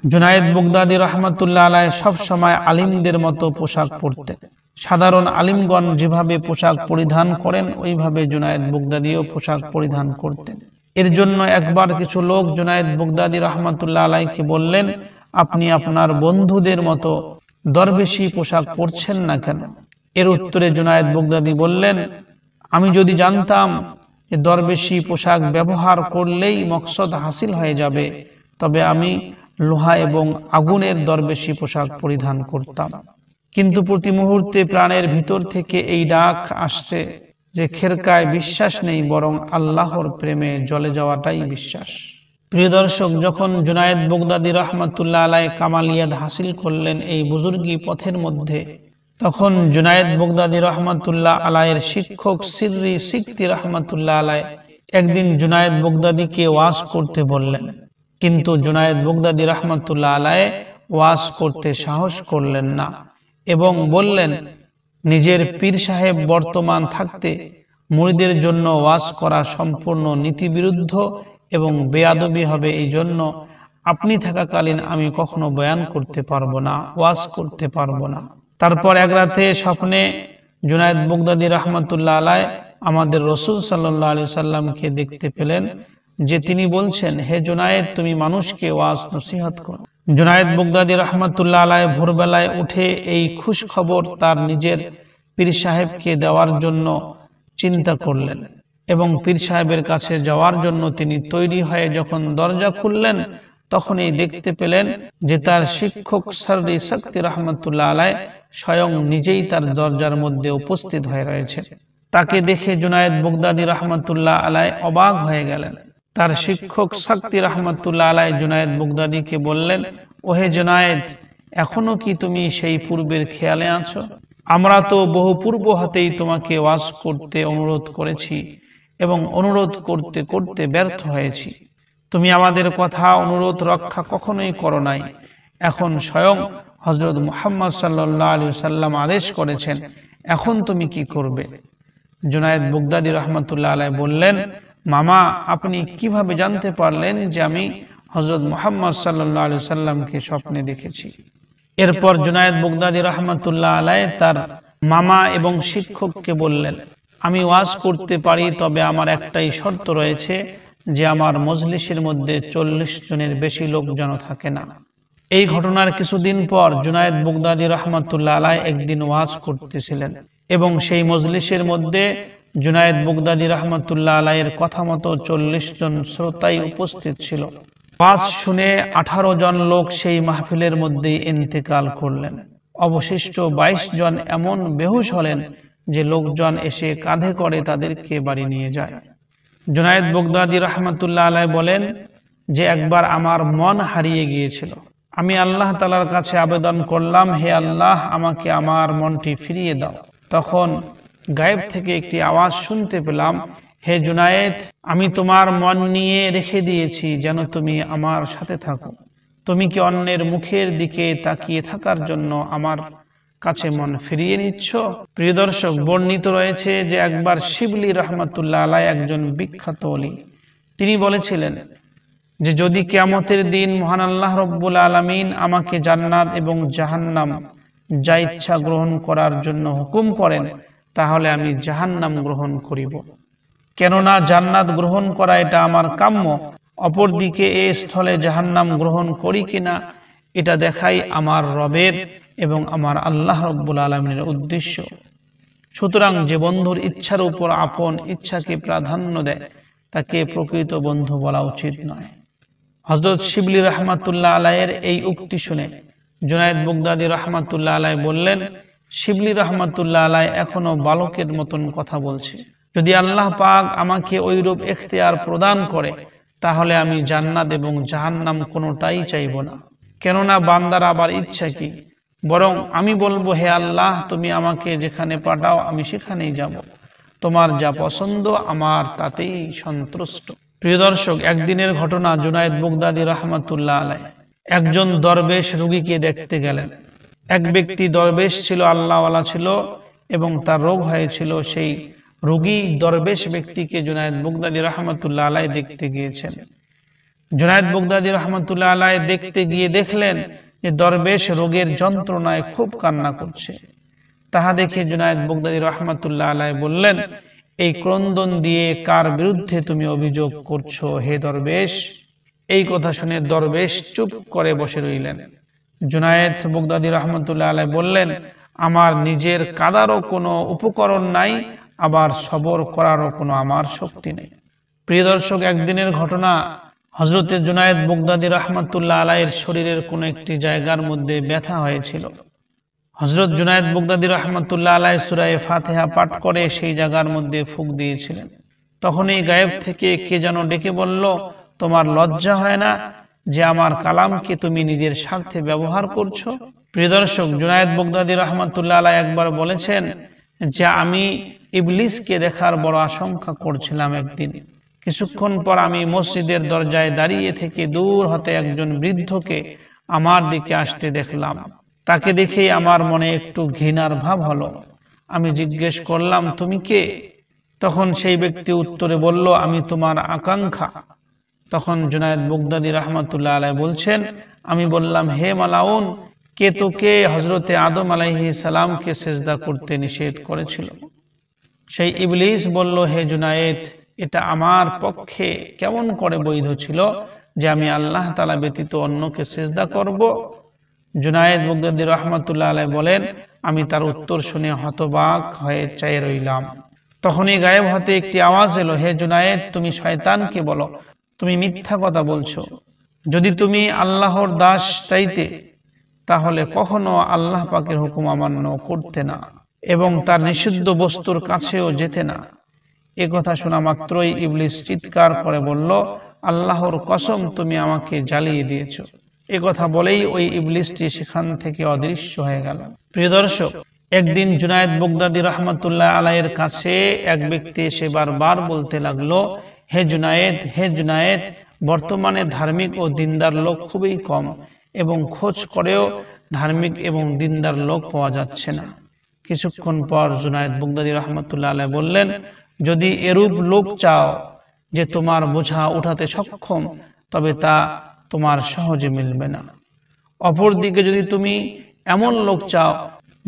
S1: জুনায়েদ বাগদাদী রাহমাতুল্লাহ আলাইহি সব সময় আলিমদের মতো পোশাক পরতেন। সাধারণ আলিমগণ যেভাবে পোশাক পরিধান করেন, ওইভাবে জুনায়েদ বাগদাদীও পোশাক পরিধান করতেন। এর জন্য একবার কিছু লোক জুনায়েদ বাগদাদী রাহমাতুল্লাহ আলাইহিকে বললেন, আপনি আপনার বন্ধুদের মতো দরবেশি পোশাক পরছেন না কেন? এর উত্তরে জুনায়েদ বাগদাদী বললেন, আমি যদি জানতাম যে দরবেশি পোশাক ব্যবহার করলেই মকসদ হাসিল হয়ে যাবে, তবে আমি লোহা এবং আগুনের দরবেশি পোশাক পরিধান করতাম। কিন্তু প্রতি মুহূর্তে প্রাণের ভিতর থেকে এই ডাক আসছে যে খেরকায় বিশ্বাস নেই, বরং আল্লাহর প্রেমে জ্বলে যাওয়াটাই বিশ্বাস। প্রিয় দর্শক, যখন জুনায়েদ বাগদাদী রহমাতুল্লাহ আলাইহ কামালিয়াত হাসিল করলেন এই বুজুর্গি পথের মধ্যে, তখন জুনায়েদ বাগদাদী রহমাতুল্লাহ আলাইহের শিক্ষক সিররি সিকতি রহমাতুল্লাহ আলাইহ একদিন জুনায়েদ বাগদাদীকে ওয়াজ করতে বললেন, কিন্তু জুনায়েদ বাগদাদী রহমাতুল্লাহ আলাইহ ওয়াজ করতে সাহস করলেন না এবং বললেন, নিজের পীর সাহেব বর্তমান থাকতে মুরিদের জন্য ওয়াজ করা সম্পূর্ণ নীতিবিরুদ্ধ এবং বেয়াদবি হবে, এই জন্য আপনি থাকাকালীন আমি কখনো বয়ান করতে পারবো না, ওয়াজ করতে পারবো না। তারপর এক রাতে স্বপ্নে জুনায়েদ বাগদাদী রহমাতুল্লাহ আলাইহ আমাদের রাসূল সাল্লাল্লাহু আলাইহি সাল্লামকে দেখতে পেলেন যে তিনি বলছেন, হে জুনায়েদ, তুমি মানুষকে ওয়াজ নসিহত করো। জুনায়েদ বাগদাদী রহমাতুল্লাহ আলাইহ ভোরবেলায় উঠে এই খুশ খবর তার নিজের পীর সাহেবকে দেওয়ার জন্য চিন্তা করলেন এবং পীর সাহেবের কাছে যাওয়ার জন্য তিনি তৈরি হয়ে যখন দরজা খুললেন, তখনই দেখতে পেলেন যে তার শিক্ষক সিররি সিকতি রহমাতুল্লাহ আলাইহ স্বয়ং নিজেই তার দরজার মধ্যে উপস্থিত হয়ে রয়েছে। তাকে দেখে জুনায়েদ বাগদাদী রহমাতুল্লাহ আলাইহ অবাক হয়ে গেলেন। তার শিক্ষক সিকতি রহমাতুল্লাহ আলাইহ জুনায়েদ বাগদাদীকে বললেন, ওহে জুনায়েদ, এখনো কি তুমি সেই পূর্বের খেয়ালে আছো? আমরা তো বহু পূর্ব হতেই তোমাকে ওয়াজ করতে অনুরোধ করেছি এবং অনুরোধ করতে করতে ব্যর্থ হয়েছি। তুমি আমাদের কথা অনুরোধ রক্ষা কখনোই করো নাই। এখন স্বয়ং হযরত মুহাম্মদ সাল্লাল্লাহু আলাইহি ওয়াসাল্লাম আদেশ করেছেন, এখন তুমি কি করবে? জুনায়েদ বাগদাদী রহমাতুল্লাহ আলাইহ বললেন, মামা, আপনি কিভাবে জানতে পারলেন যে আমি হযরত মুহাম্মদ সাল্লাল্লাহু আলাইহি ওয়াসাল্লামকে স্বপ্নে দেখেছি? এরপর জুনায়েদ বাগদাদী রহমাতুল্লাহ আলাইহ তার মামা এবং শিক্ষককে বললেন, আমি ওয়াজ করতে পারি, তবে আমার একটাই শর্ত রয়েছে যে আমার মজলিসের মধ্যে 40 জনের বেশি লোক যেন থাকে না। এই ঘটনার কিছুদিন পর জুনায়েদ বাগদাদী রহমাতুল্লাহ আলাইহ একদিন ওয়াজ করতেছিলেন এবং সেই মজলিসের মধ্যে জুনায়েদ বাগদাদী রহমাতুল্লাহ আলাইহের কথা মতো 40 জন শ্রোতাই উপস্থিত ছিল। ওয়াজ শুনে 18 জন লোক সেই মাহফিলের মধ্যেই ইন্তেকাল করলেন। অবশিষ্ট 22 জন এমন বেহুশ হলেন যে লোকজন এসে কাঁধে করে তাদেরকে বাড়ি নিয়ে যায়। জুনায়েদ বাগদাদী রহমাতুল্লাহ আলাইহ বলেন যে একবার আমার মন হারিয়ে গিয়েছিল। আমি আল্লাহ তাআলার কাছে আবেদন করলাম, হে আল্লাহ, আমাকে আমার মনটি ফিরিয়ে দাও। তখন গায়েব থেকে একটি আওয়াজ শুনতে পেলাম, হে জুনায়েদ, আমি তোমার মন নিয়ে রেখে দিয়েছি যেন তুমি আমার সাথে থাকো। তুমি কি অন্যের মুখের দিকে তাকিয়ে থাকার জন্য আমার কাছে মন ফিরিয়ে নিচ্ছ? প্রিয় দর্শক, বর্ণিত রয়েছে যে একবার শিবলি রহমাতুল্লাহ আলাইহ একজন বিখ্যাত ওলি, তিনি বলেছিলেন যে যদি কিয়ামতের দিন মহান আল্লাহ রব্বুল আলামিন আমাকে জান্নাত এবং জাহান্নাম যা ইচ্ছা গ্রহণ করার জন্য হুকুম করেন, তাহলে আমি জাহান্নাম গ্রহণ করিব, কেননা জান্নাত গ্রহণ করা এটা আমার কাম্য। অপরদিকে এ স্থলে জাহান্নাম গ্রহণ করি কিনা এটা দেখাই আমার রবের এবং আমার আল্লাহ রব্বুল আলামিনের উদ্দেশ্য। সুতরাং যে বন্ধুর ইচ্ছার উপর আপন ইচ্ছাকে প্রাধান্য দেয় তাকে প্রকৃত বন্ধু বলা উচিত নয়। হযরত শিবলি রহমাতুল্লাহ আলাইহের এই উক্তি শুনে জুনায়েদ বাগদাদী রহমাতুল্লাহ আলাইহ বললেন, শিবলি রহমাতুল্লাহ আলাইহ এখনো বালকের মতন কথা বলছে। যদি আল্লাহ পাক আমাকে ওইরূপ ইখতিয়ার প্রদান করে, তাহলে আমি জান্নাত এবং জাহান্নাম কোনোটাই চাইব না, কেননা বান্দার আবার ইচ্ছা কি? বরং আমি বলবো, হে আল্লাহ, তুমি আমাকে যেখানে পাঠাও আমি সেখানেই যাব। তোমার যা পছন্দ আমার তাতেই সন্তুষ্ট। প্রিয় দর্শক, একদিনের ঘটনা, জুনায়েদ বাগদাদী রহমাতুল্লাহ আলাইহ একজন দরবেশ রোগীকে দেখতে গেলেন। এক ব্যক্তি দরবেশ ছিল, আল্লাহওয়ালা ছিল এবং তার রোগ হয়েছিল। সেই রোগী দরবেশ ব্যক্তিকে জুনায়েদ বাগদাদী রহমাতুল্লাহ আলাইহ দেখতে গিয়েছেন। জুনায়েদ বাগদাদী রহমাতুল্লাহ আলাইহ দেখতে গিয়ে দেখলেন যে দরবেশ রোগের যন্ত্রণায় খুব কান্না করছে। তাহা দেখে জুনায়েদ বাগদাদী রহমাতুল্লাহ আলাইহ বললেন, এই ক্রন্দন দিয়ে কার বিরুদ্ধে তুমি অভিযোগ করছো হে দরবেশ? এই কথা শুনে দরবেশ চুপ করে বসে রইলেন। জুনায়েদ বাগদাদী রহমাতুল্লাহ আলাইহ বললেন, আমার নিজের কাদারও কোনো উপকরণ নাই, আবার সবর করারও কোনো আমার শক্তি নেই। প্রিয় দর্শক, একদিনের ঘটনা, হযরতে জুনায়েদ বাগদাদী রহমাতুল্লাহ আলাইহির শরীরের কোনো একটি জায়গার মধ্যে ব্যথা হয়েছিল। হযরত জুনায়েদ বাগদাদী রাহমাতুল্লাহ আলাইহি সূরা ফাতিহা পাঠ করে সেই জায়গার মধ্যে ফুঁক দিয়েছিলেন। তখনই গায়েব থেকে কে যেন ডেকে বলল, তোমার লজ্জা হয় না যে আমার কালামকে তুমি নিজের স্বার্থে ব্যবহার করছো? প্রিয় দর্শক, জুনায়েদ বাগদাদী রাহমাতুল্লাহ আলাইহি একবার বলেছেন যে আমি ইবলিসকে দেখার বড় আশঙ্কা করছিলাম। একদিন কিছুক্ষণ পর আমি মসজিদের দরজায় দাঁড়িয়ে থেকে দূর হতে একজন বৃদ্ধকে আমার দিকে আসতে দেখলাম। তাকে দেখেই আমার মনে একটু ঘৃণার ভাব হলো। আমি জিজ্ঞেস করলাম, তুমি কে? তখন সেই ব্যক্তি উত্তরে বলল, আমি তোমার আকাঙ্ক্ষা। তখন জুনায়েদ বাগদাদী রাহমাতুল্লাহ আলাইহি বলছেন, আমি বললাম, হে মালাউন, কে তোকে হযরতে আদম আলাইহিস সালামকে সিজদা করতে নিষেধ করেছিল? সেই ইবলিস বলল, হে জুনায়েদ, এটা আমার পক্ষে কেমন করে বৈধ ছিল যে আমি আল্লাহ তাআলা ব্যতীত অন্যকে সিজদা করব? জুনায়েদ বাগদাদী রাহমাতুল্লাহ আলাইহি বলেন, আমি তার উত্তর শুনে হতবাক হয়ে চেয়ে রইলাম। তখনই গায়েব হতে একটি আওয়াজ এলো, হে জুনায়েদ, তুমি শয়তানকে বলো, তুমি মিথ্যা কথা বলছো। যদি তুমি আল্লাহর দাস চাইতে তাহলে কখনো আল্লাহ পাকের হুকুম অমান্য করতে না এবং তার নিষিদ্ধ বস্তুর কাছেও যেতে না। এ কথা শোনা মাত্রই ইবলিস চিৎকার করে বলল, আল্লাহর কসম, তুমি আমাকে জ্বালিয়ে দিয়েছো। এ কথা বলেই ওই ইবলিসটি সেখান থেকে অদৃশ্য হয়ে গেল। প্রিয় দর্শক, একদিন জুনায়েদ বাগদাদী রাহমাতুল্লাহ আলাইহির কাছে এক ব্যক্তি এসে বারবার বলতে লাগলো, হে জুনায়েদ, হে জুনায়েদ, বর্তমানে ধার্মিক ও দিনদার লোক খুবই কম এবং খোঁজ করেও ধার্মিক এবং দিনদার লোক পাওয়া যাচ্ছে না। কিছুক্ষণ পর জুনায়েদ বাগদাদী রাহমাতুল্লাহ আলাইহি বললেন, যদি এরূপ লোক চাও যে তোমার বোঝা উঠাতে সক্ষম, তবে তা তোমার সহজে মিলবে না। অপরদিকে যদি তুমি এমন লোক চাও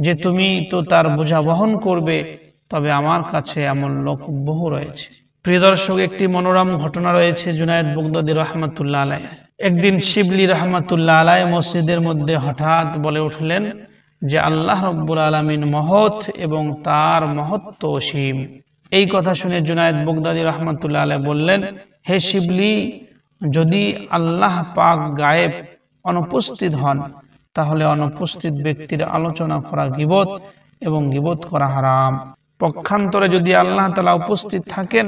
S1: যে তুমি তো তার বোঝা বহন করবে, তবে আমার কাছে এমন লোক বহু রয়েছে। প্রিয় দর্শক, একটি মনোরম ঘটনা রয়েছে জুনায়েদ বাগদাদী রাহমাতুল্লাহ আলাইহি। একদিন শিবলি রাহমাতুল্লাহ আলাইহি মসজিদের মধ্যে হঠাৎ বলে উঠলেন যে আল্লাহ রাব্বুল আলামিন মহৎ এবং তার মহত্ব অসীম। এই কথা শুনে জুনায়েদ বাগদাদী রাহমাতুল্লাহ আলাইহি বললেন, হে শিবলি, যদি আল্লাহ পাক গায়েব অনুপস্থিত হন তাহলে অনুপস্থিত ব্যক্তির আলোচনা করা গীবত এবং গীবত করা হারাম। পক্ষান্তরে যদি আল্লাহ তাআলা উপস্থিত থাকেন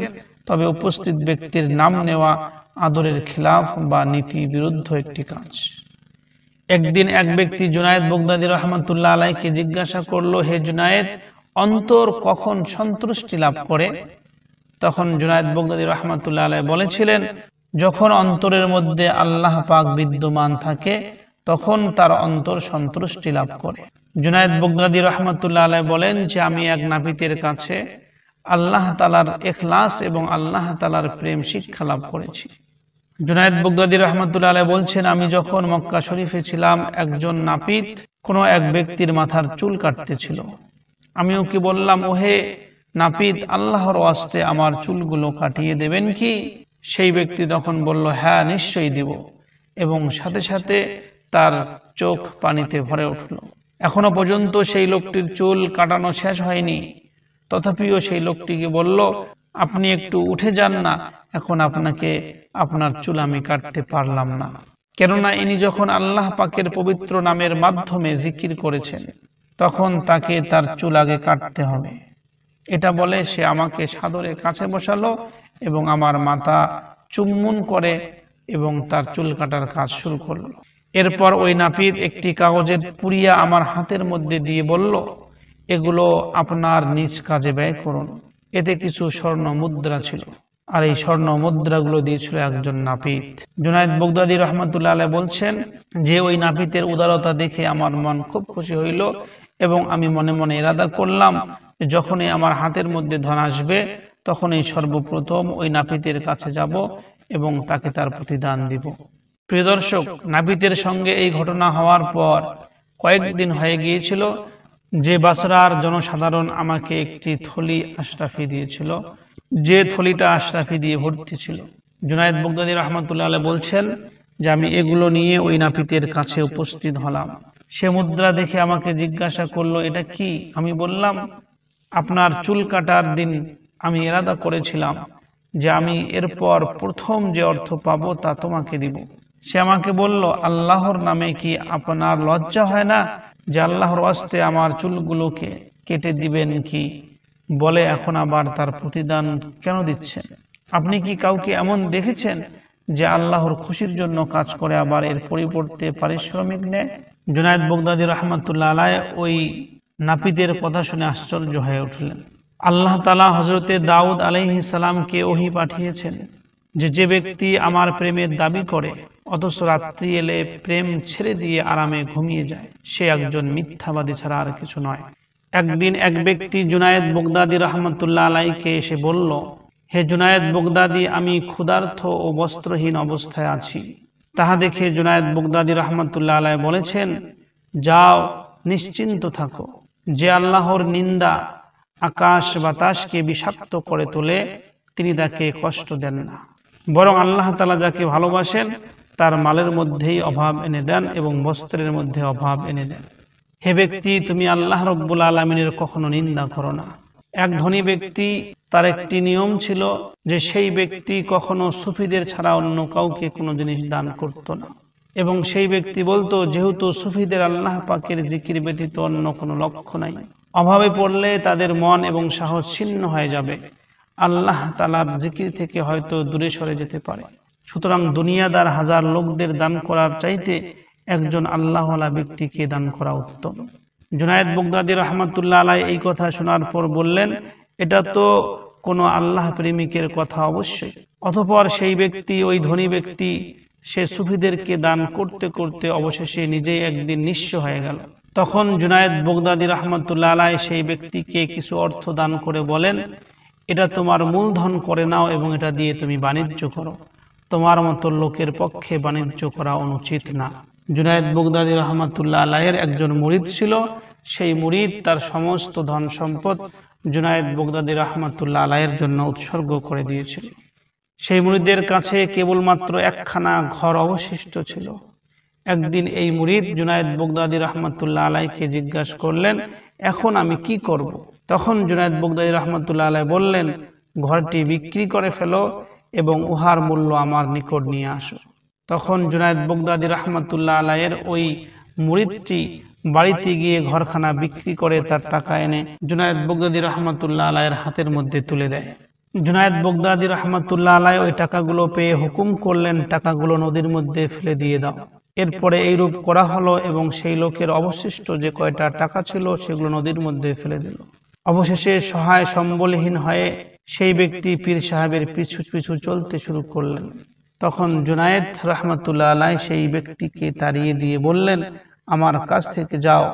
S1: তবে উপস্থিত ব্যক্তির নাম নেওয়া আদরের খিলাফ বা নীতি বিরুদ্ধ একটি কাজ। একদিন এক ব্যক্তি জুনায়েদ বাগদাদী রাহমাতুল্লাহ আলাইহিকে জিজ্ঞাসা করলো, হে জুনায়েদ, অন্তর কখন সন্তুষ্টি লাভ করে? তখন জুনায়েদ বাগদাদী রাহমাতুল্লাহ আলাইহি বলেছিলেন, যখন অন্তরের মধ্যে আল্লাহ পাক বিদ্যমান থাকে তখন তার অন্তর সন্তুষ্টি লাভ করে। জুনায়েদ বাগদাদী রাহমাতুল্লাহ আলাইহি বলেন যে আমি এক নাপিতের কাছে আল্লাহ তাআলার ইখলাস এবং আল্লাহ তাআলার প্রেম শিক্ষা লাভ করেছি। জুনায়েদ বাগদাদী রাহমাতুল্লাহ আলাইহি বলছেন, আমি যখন মক্কা শরীফে ছিলাম, একজন নাপিত কোনো এক ব্যক্তির মাথার চুল কাটতেছিল। আমি ওকে বললাম, ওহে নাপিত, আল্লাহর ওয়াস্তে আমার চুলগুলো কাটিয়ে দেবেন কি? সেই ব্যক্তি তখন বলল, হ্যাঁ, নিশ্চয়ই দিব, এবং সাথে সাথে তার চোখ পানিতে ভরে উঠল। এখনো পর্যন্ত সেই লোকটির চুল কাটানো শেষ হয়নি, তথাপিও সেই লোকটিকে বলল, আপনি একটু উঠে যান না, এখন আপনাকে আপনার চুল আমি কাটতে পারলাম না। কেননা ইনি যখন আল্লাহ পাকের পবিত্র নামের মাধ্যমে জিকির করেছেন তখন তাকে তার চুল আগে কাটতে হবে। এটা বলে সে আমাকে সাদরে কাছে বসালো এবং আমার মাথা চুম্বন করে এবং তার চুল কাটার কাজ শুরু করলো। এরপর ওই নাপিত একটি কাগজের পুড়িয়া আমার হাতের মধ্যে দিয়ে বলল, এগুলো আপনার নিজ কাজে ব্যয় করুন। এতে কিছু স্বর্ণ মুদ্রা ছিল, আর এই স্বর্ণ মুদ্রাগুলো দিয়েছিল একজন নাপিত। জুনায়েদ বাগদাদী রাহমাতুল্লাহ আলাইহি বলছেন যে ওই নাপিতের উদারতা দেখে আমার মন খুব খুশি হইল এবং আমি মনে মনে ইরাদা করলাম যখনই আমার হাতের মধ্যে ধন আসবে তখনই সর্বপ্রথম ওই নাপিতের কাছে যাব এবং তাকে তার প্রতিদান দিব। প্রিয় দর্শক, নাপিতের সঙ্গে এই ঘটনা হওয়ার পর কয়েকদিন হয়ে গিয়েছিল যে বাসরার জনসাধারণ আমাকে একটি থলি আশরাফি দিয়েছিল, যে থলিটা আশরাফি দিয়ে ভর্তি ছিল। জুনায়েদ বাগদাদী রাহমাতুল্লাহ আলাইহি বলছেন যে আমি এগুলো নিয়ে ওই নাপিতের কাছে উপস্থিত হলাম। সে মুদ্রা দেখে আমাকে জিজ্ঞাসা করলো, এটা কি? আমি বললাম, আপনার চুল কাটার দিন আমি ইরাদা করেছিলাম যে আমি এরপর প্রথম যে অর্থ পাবো তা তোমাকে দিব। সে আমাকে বলল, আল্লাহর নামে কি আপনার লজ্জা হয় না যে আল্লাহর ওয়াস্তে আমার চুলগুলোকে কেটে দিবেন কি, বলে এখন আবার তার প্রতিদান কেন দিচ্ছেন? আপনি কি কাউকে এমন দেখেছেন যে আল্লাহর খুশির জন্য কাজ করে আবার এর পরিবর্তে পারিশ্রমিক নেয়? জুনায়েদ বাগদাদী রাহমাতুল্লাহ আলাইহি ওই নাপিতের কথা শুনে আশ্চর্য হয়ে উঠলেন। আল্লাহ তাআলা হযরতে দাউদ আলাইহিস সালামকে ওহী পাঠিয়েছেন যে ব্যক্তি আমার প্রেমের দাবি করে অথচ রাত্রি এলে প্রেম ছেড়ে দিয়ে আরামে ঘুমিয়ে যায়, সে একজন মিথ্যাবাদী ছাড়া আর কিছু নয়। একদিন এক ব্যক্তি জুনায়েদ বাগদাদী রাহমাতুল্লাহ আলাইহিকে এসে বলল, হে জুনায়েদ বাগদাদী, আমি ক্ষুধার্ত ও বস্ত্রহীন অবস্থায় আছি। তাহা দেখে জুনায়েদ বাগদাদী রাহমাতুল্লাহ আলাইহি বলেছেন, যাও, নিশ্চিন্ত থাকো, যে আল্লাহর নিন্দা আকাশ বাতাসকে বিষাক্ত করে তোলে তিনি তাকে কষ্ট দেন না, বরং আল্লাহ তাআলা যাকে ভালোবাসেন তার মালের মধ্যেই অভাব এনে দেন এবং বস্ত্রের মধ্যে অভাব এনে দেন। হে ব্যক্তি, তুমি আল্লাহ রব্বুল আলামিনের কখনো নিন্দা করো না। এক ধনী ব্যক্তি, তার একটি নিয়ম ছিল যে সেই ব্যক্তি কখনো সুফিদের ছাড়া অন্য কাউকে কোনো জিনিস দান করত না, এবং সেই ব্যক্তি বলতো, যেহেতু সুফিদের আল্লাহ পাকের জিকির ব্যতীত অন্য কোনো লক্ষ্য নাই, অভাবে পড়লে তাদের মন এবং সাহস ছিন্ন হয়ে যাবে, আল্লাহ তাআলার জিকির থেকে হয়তো দূরে সরে যেতে পারে। সুতরাং দুনিয়াদার হাজার লোকদের দান করার চাইতে একজন আল্লাহওয়ালা ব্যক্তিকে দান করা উত্তম। জুনায়েদ বাগদাদী রাহমাতুল্লাহ আলাইহি এই কথা শোনার পর বললেন, এটা তো কোনো আল্লাহ প্রেমিকের কথা অবশ্যই। অতঃপর সেই ব্যক্তি, ওই ধনী ব্যক্তি, সে সুফিদেরকে দান করতে করতে অবশেষে নিজেই একদিন নিঃস্ব হয়ে গেল। তখন জুনায়েদ বাগদাদী রাহমাতুল্লাহ আলাইহি সেই ব্যক্তিকে কিছু অর্থ দান করে বলেন, এটা তোমার মূলধন করে নাও এবং এটা দিয়ে তুমি বাণিজ্য করো, তোমার মতো লোকের পক্ষে বাণিজ্য করা অনুচিত না। জুনায়েদ বাগদাদী রাহমাতুল্লাহ আলাইহির একজন মুরিদ ছিল, সেই মুরিদ তার সমস্ত ধন সম্পদ জুনায়েদ বাগদাদী রাহমাতুল্লাহ আলাইহির জন্য উৎসর্গ করে দিয়েছিল। সেই মুরিদের কাছে কেবলমাত্র একখানা ঘর অবশিষ্ট ছিল। একদিন এই মুরিদ জুনায়েদ বাগদাদী রাহমাতুল্লাহ আলাইহিকে জিজ্ঞাসা করলেন, এখন আমি কি করব? তখন জুনায়েদ বাগদাদী রাহমাতুল্লাহ আলাইহি বললেন, ঘরটি বিক্রি করে ফেলো এবং উহার মূল্য আমার নিকট নিয়ে আসো। তখন জুনায়েদ বাগদাদী রাহমাতুল্লাহ আলাইহির ওই মুরিদটি বাড়িতে গিয়ে ঘরখানা বিক্রি করে তার টাকা এনে জুনায়েদ বাগদাদী রাহমাতুল্লাহ আলাইহির হাতের মধ্যে তুলে দেয়। জুনায়েদ বাগদাদী রাহমাতুল্লাহ আলাইহি ওই টাকাগুলো পেয়ে হুকুম করলেন, টাকাগুলো নদীর মধ্যে ফেলে দিয়ে দাও। এরপরে এইরূপ করা হলো এবং সেই লোকের অবশিষ্ট যে কয়টা টাকা ছিল সেগুলো নদীর মধ্যে ফেলে দিল। অবশেষে সহায় সম্বলহীন হয়ে সেই ব্যক্তি পীর সাহেবের পিছু পিছু চলতে শুরু করলেন। তখন জুনায়েদ রাহমাতুল্লাহ আলাইহি সেই ব্যক্তিকে তাড়িয়ে দিয়ে বললেন, আমার কাছ থেকে যাও,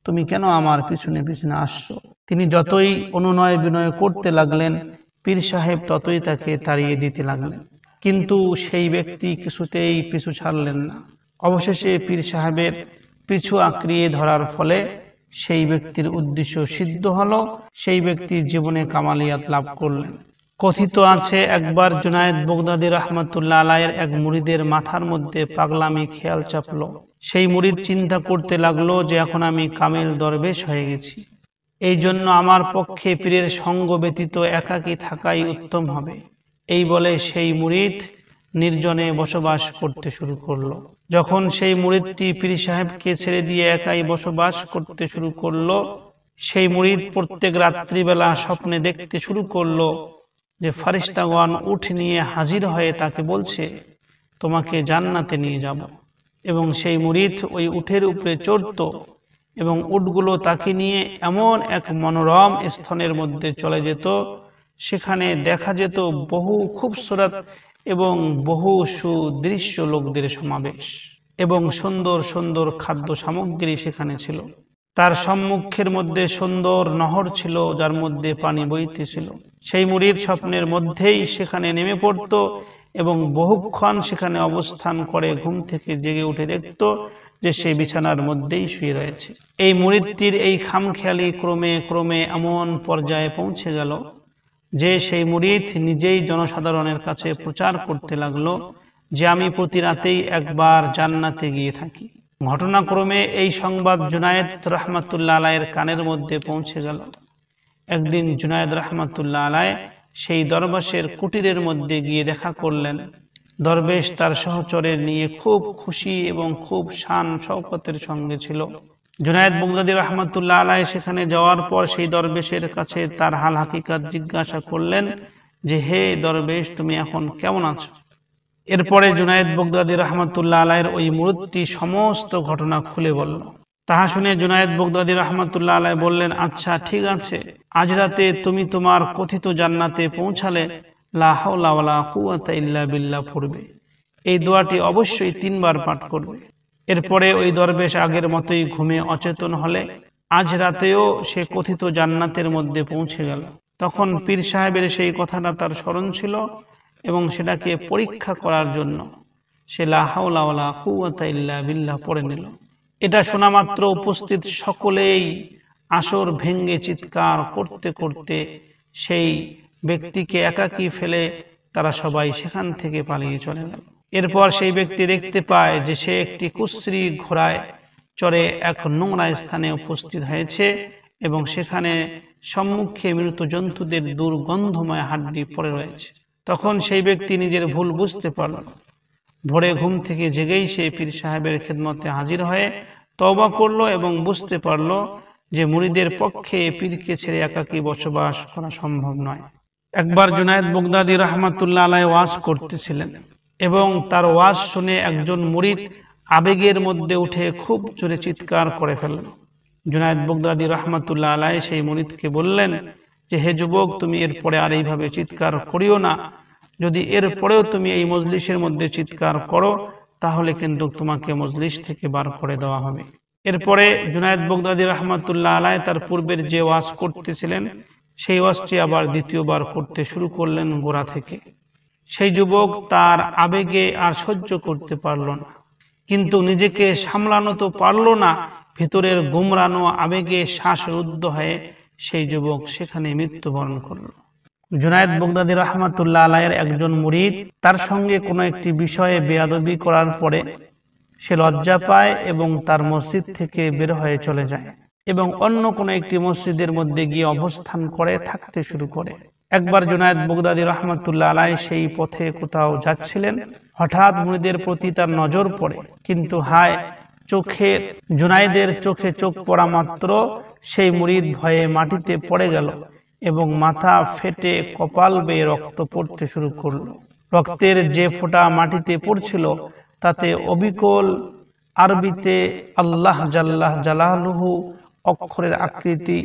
S1: তুমি কেন আমার পিছনে পিছনে আসছো? তিনি যতই অনুনয় বিনয় করতে লাগলেন, পীর সাহেব ততই তাকে তাড়িয়ে দিতে লাগলেন, কিন্তু সেই ব্যক্তি কিছুতেই পিছু ছাড়লেন না। অবশেষে পীর সাহেবের পিছু আঁকড়িয়ে ধরার ফলে সেই ব্যক্তির উদ্দেশ্য সিদ্ধ হলো, সেই ব্যক্তির জীবনে কামালিয়াত লাভ করলেন। কথিত আছে, একবার জুনায়েদ বাগদাদী রাহমাতুল্লাহ আলাইহির এক মুরিদের মাথার মধ্যে পাগলামি খেয়াল চাপলো। সেই মুরিদ চিন্তা করতে লাগলো যে এখন আমি কামেল দরবেশ হয়ে গেছি, এই জন্য আমার পক্ষে পীরের সঙ্গ ব্যতীত একাকী থাকাই উত্তম হবে। এই বলে সেই মুরিদ নির্জনে বসবাস করতে শুরু করলো। যখন সেই মুরিদটি পীর সাহেবকে ছেড়ে দিয়ে একাই বসবাস করতে শুরু করলো, সেই মুরিদ প্রত্যেক রাত্রিবেলা স্বপ্নে দেখতে শুরু করলো যে ফারিস্তাগণ উট নিয়ে হাজির হয়ে তাকে বলছে, তোমাকে জান্নাতে নিয়ে যাব। এবং সেই মুরিদ ওই উটের উপরে চড়তো এবং উটগুলো তাকে নিয়ে এমন এক মনোরম স্থানের মধ্যে চলে যেত, সেখানে দেখা যেত বহু খুবসুরত এবং বহু সুদৃশ্য লোকদের সমাবেশ এবং সুন্দর সুন্দর খাদ্য সামগ্রী সেখানে ছিল। তার সম্মুখের মধ্যে সুন্দর নহর ছিল, যার মধ্যে পানি বইতেছিল। সেই মুরিদ স্বপ্নের মধ্যেই সেখানে নেমে পড়ত এবং বহুক্ষণ সেখানে অবস্থান করে ঘুম থেকে জেগে উঠে দেখত যে সে বিছানার মধ্যেই শুয়ে রয়েছে। এই মুরিদটির এই খামখেয়ালি ক্রমে ক্রমে এমন পর্যায়ে পৌঁছে গেল যে সেই মুরিদ নিজেই জনসাধারণের কাছে প্রচার করতে লাগলো যে আমি প্রতি রাতেই একবার জান্নাতে গিয়ে থাকি। ঘটনাক্রমে এই সংবাদ জুনায়েদ রাহমাতুল্লাহ আলাইহির কানের মধ্যে পৌঁছে গেল। একদিন জুনায়েদ রাহমাতুল্লাহ আলাইহি সেই দরবেশের কুটিরের মধ্যে গিয়ে দেখা করলেন। দরবেশ তার সহচরের নিয়ে খুব খুশি এবং খুব শান শওকতের সঙ্গে ছিল। জুনায়েদ বাগদাদী রহমাতুল্লাহ আলাইহি সেখানে যাওয়ার পর সেই দরবেশের কাছে তার হাল হাকিকাত জিজ্ঞাসা করলেন যে, হে দরবেশ, তুমি এখন কেমন আছো? এরপরে জুনায়েদ বাগদাদী রহমাতুল্লাহ আলাইহির ওই মুরিদটি সমস্ত ঘটনা খুলে বলল। তাহা শুনে জুনায়েদ বাগদাদী রহমাতুল্লাহ আলাইহি বললেন, আচ্ছা ঠিক আছে, আজ রাতে তুমি তোমার কথিত জান্নাতে পৌঁছালে লা হাওলা ওয়ালা কুওয়াতা ইল্লা বিল্লাহ পড়বে। এই দোয়াটি অবশ্যই 3 বার পাঠ করবে। এরপরে ওই দরবেশ আগের মতোই ঘুমে অচেতন হলে আজ রাতেও সে কথিত জান্নাতের মধ্যে পৌঁছে গেল। তখন পীর সাহেবের সেই কথাটা তার স্মরণ ছিল এবং সেটাকে পরীক্ষা করার জন্য সে লা হাওলা ওয়ালা কুওয়াতা ইল্লা বিল্লাহ পড়ে নিল। এটা শোনা মাত্র উপস্থিত সকলেই আসর ভেঙ্গে চিৎকার করতে করতে সেই ব্যক্তিকে একাকী ফেলে তারা সবাই সেখান থেকে পালিয়ে চলে গেল। এরপর সেই ব্যক্তি দেখতে পায় যে সে একটি কুশ্রী ঘোড়ায় চড়ে এক নোংরা স্থানে উপস্থিত হয়েছে এবং সেখানে সম্মুখে মৃত জন্তুদের দুর্গন্ধময় হাড্ডি পড়ে রয়েছে। তখন সেই ব্যক্তি নিজের ভুল বুঝতে পারল। ভোরে ঘুম থেকে জেগেই সে পীর সাহেবের খেদমতে হাজির হয়ে তওবা করল এবং বুঝতে পারল যে মুরিদের পক্ষে পীরকে ছেড়ে একাকী বসবাস করা সম্ভব নয়। একবার জুনায়েদ বাগদাদী রহমাতুল্লাহ আলাইহি ওয়াজ করতেছিলেন এবং তার ওয়াজ শুনে একজন মুরিদ আবেগের মধ্যে উঠে খুব জোরে চিৎকার করে ফেলল। জুনায়েদ বাগদাদী রহমাতুল্লাহ আলাইহি সেই মুরিদকে বললেন যে, হে যুবক, তুমি এরপরে আর এইভাবে চিৎকার করিও না। যদি এরপরেও তুমি এই মজলিসের মধ্যে চিৎকার করো তাহলে কিন্তু তোমাকে মজলিস থেকে বার করে দেওয়া হবে। এরপরে জুনায়েদ বাগদাদী রহমাতুল্লাহ আলাইহি তার পূর্বের যে ওয়াজ করতেছিলেন সেই ওয়াজটি আবার দ্বিতীয়বার করতে শুরু করলেন গোড়া থেকে। সেই যুবক তার আবেগে আর সহ্য করতে পারল না, কিন্তু নিজেকে সামলানো তো পারল না। ভিতরের গুমরানো আবেগে শ্বাসরুদ্ধ হয়ে সেই যুবক সেখানে মৃত্যুবরণ করল। জুনায়েদ বাগদাদী রহমাতুল্লাহ আলাইহির একজন মুরিদ তার সঙ্গে কোনো একটি বিষয়ে বেয়াদবি করার পরে সে লজ্জা পায় এবং তার মসজিদ থেকে বের হয়ে চলে যায় এবং অন্য কোনো একটি মসজিদের মধ্যে গিয়ে অবস্থান করে থাকতে শুরু করে। একবার জুনায়েদ বাগদাদী রহমাতুল্লাহ আলাইহি সেই পথে কোথাও যাচ্ছিলেন, হঠাৎ মুরিদের প্রতি তার নজর পড়ে, কিন্তু হায়, জুনায়েদের চোখে চোখ পড়া মাত্র সেই মুরিদ ভয়ে মাটিতে পড়ে গেল এবং মাথা ফেটে কপাল বেয়ে রক্ত পড়তে শুরু করলো। রক্তের যে ফোঁটা মাটিতে পড়ছিল তাতে অবিকল আরবিতে আল্লাহ জাল্লাহ জালালুহু অক্ষরের আকৃতি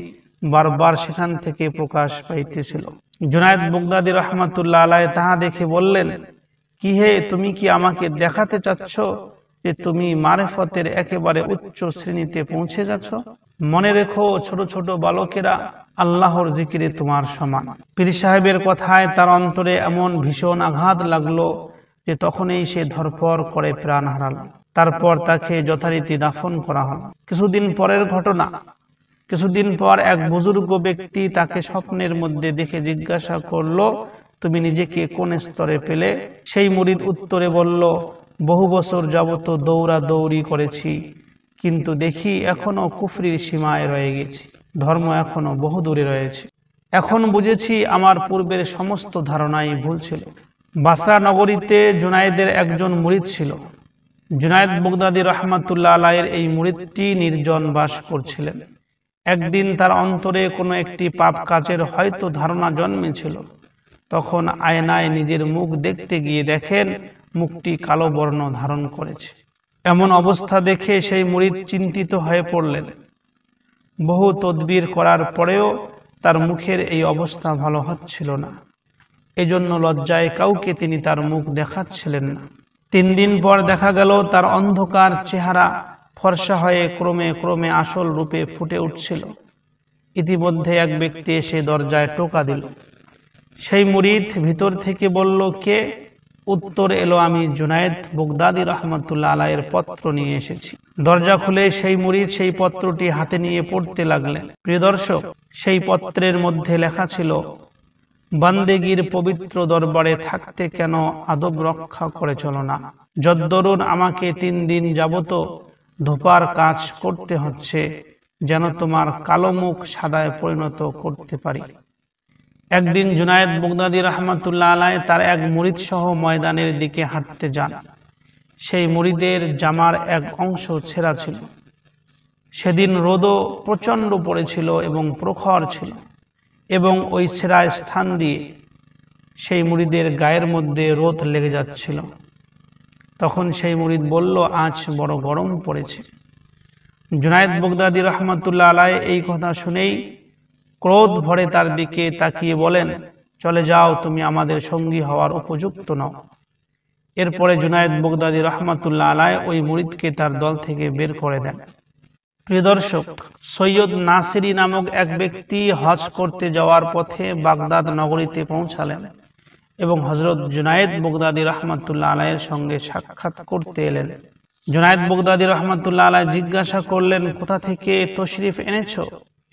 S1: বারবার সেখান থেকে প্রকাশ পাইতেছিল। জুনায়েদ বাগদাদী রহমাতুল্লাহ আলাইহি তাহা দেখে বললেন, কি হে, তুমি কি আমাকে দেখাতে চাচ্ছ যে তুমি মারিফতের একেবারে উচ্চ শ্রেণীতে পৌঁছে গেছো? মনে রেখো, ছোট ছোট বালকেরা আল্লাহর জিকিরে তোমার সমান। পীর সাহেবের কথায় তার অন্তরে এমন ভীষণ আঘাত লাগলো যে তখনই সে ধরফর করে প্রাণ হারালো। তারপর তাকে যথারীতি দাফন করা হলো। কিছুদিন পরের ঘটনা, কিছুদিন পর এক বুজুর্গ ব্যক্তি তাকে স্বপ্নের মধ্যে দেখে জিজ্ঞাসা করলো, তুমি নিজেকে কোন স্তরে পেলে? সেই মুরিদ উত্তরে বলল, বহু বছর যাবত দৌড়াদৌড়ি করেছি, কিন্তু দেখি এখনো কুফরির সীমায় রয়ে গেছি, ধর্ম এখনো বহু দূরে রয়েছে। এখন বুঝেছি আমার পূর্বের সমস্ত ধারণাই ভুল ছিল। বাসরা নগরীতে জুনায়েদের একজন মুরিদ ছিল। জুনায়েদ বাগদাদী রহমাতুল্লাহ আলাইহির এই মুরিদটি নির্জন বাস করছিলেন। একদিন তার অন্তরে কোনো একটি পাপ কাজের হয়তো ধারণা জন্মেছিল। তখন আয়নায় নিজের মুখ দেখতে গিয়ে দেখেন মুখটি কালো বর্ণ ধারণ করেছে। এমন অবস্থা দেখে সেই মুরিদ চিন্তিত হয়ে পড়লেন। বহু তদবির করার পরেও তার মুখের এই অবস্থা ভালো হচ্ছিল না। এজন্য লজ্জায় কাউকে তিনি তার মুখ দেখাচ্ছিলেন না। 3 দিন পর দেখা গেল তার অন্ধকার চেহারা ফর্সা হয়ে ক্রমে ক্রমে আসল রূপে ফুটে উঠছিল। ইতিমধ্যে এক ব্যক্তি এসে দরজায় টোকা দিল। সেই মুরিদ ভিতর থেকে বলল, কে? উত্তর এলো, আমি জুনায়েদ বাগদাদী রহমাতুল্লাহ আলাইহির পত্র নিয়ে এসেছি। দরজা খুলে সেই মুরিদ সেই পত্রটি হাতে নিয়ে পড়তে লাগলেন। প্রিয় দর্শক, সেই পত্রের মধ্যে লেখা ছিল, বান্দেগীর পবিত্র দরবারে থাকতে কেন আদব রক্ষা করে চলো না? যদ্দরুন আমাকে 3 দিন যাবত ধোপার কাজ করতে হচ্ছে যেন তোমার কালো মুখ সাদায় পরিণত করতে পারি। একদিন জুনায়েদ বাগদাদী রহমাতুল্লাহ আলাইহি তার এক মুরিদ সহ ময়দানের দিকে হাঁটতে যান। সেই মুরিদের জামার এক অংশ ছেঁড়া ছিল। সেদিন রোদও প্রচণ্ড পড়েছিল এবং প্রখর ছিল, এবং ওই সেরা স্থান দিয়ে সেই মুরিদের গায়ের মধ্যে রোদ লেগে যাচ্ছিল। তখন সেই মুরিদ বলল, আজ বড় গরম পড়েছে। জুনায়েদ বাগদাদী রহমাতুল্লাহ আলাইহি এই কথা শুনেই ক্রোধ ভরে তার দিকে তাকিয়ে বলেন, চলে যাও, তুমি আমাদের সঙ্গী হওয়ার উপযুক্ত নও। এরপরে জুনায়েদ বাগদাদী রহমাতুল্লাহ আলাইহি ওই মুরিদকে তার দল থেকে বের করে দেন। প্রিয় দর্শক, সৈয়দ নাসিরি নামক এক ব্যক্তি হজ করতে যাওয়ার পথে বাগদাদ নগরীতে পৌঁছালেন এবং হযরত জুনায়েদ বাগদাদী রহমাতুল্লাহ আলাইহির সঙ্গে সাক্ষাৎ করতে এলেন। জুনায়েদ বাগদাদী রহমাতুল্লাহ আলাইহি জিজ্ঞাসা করলেন, কোথা থেকে তশরিফ এনেছো?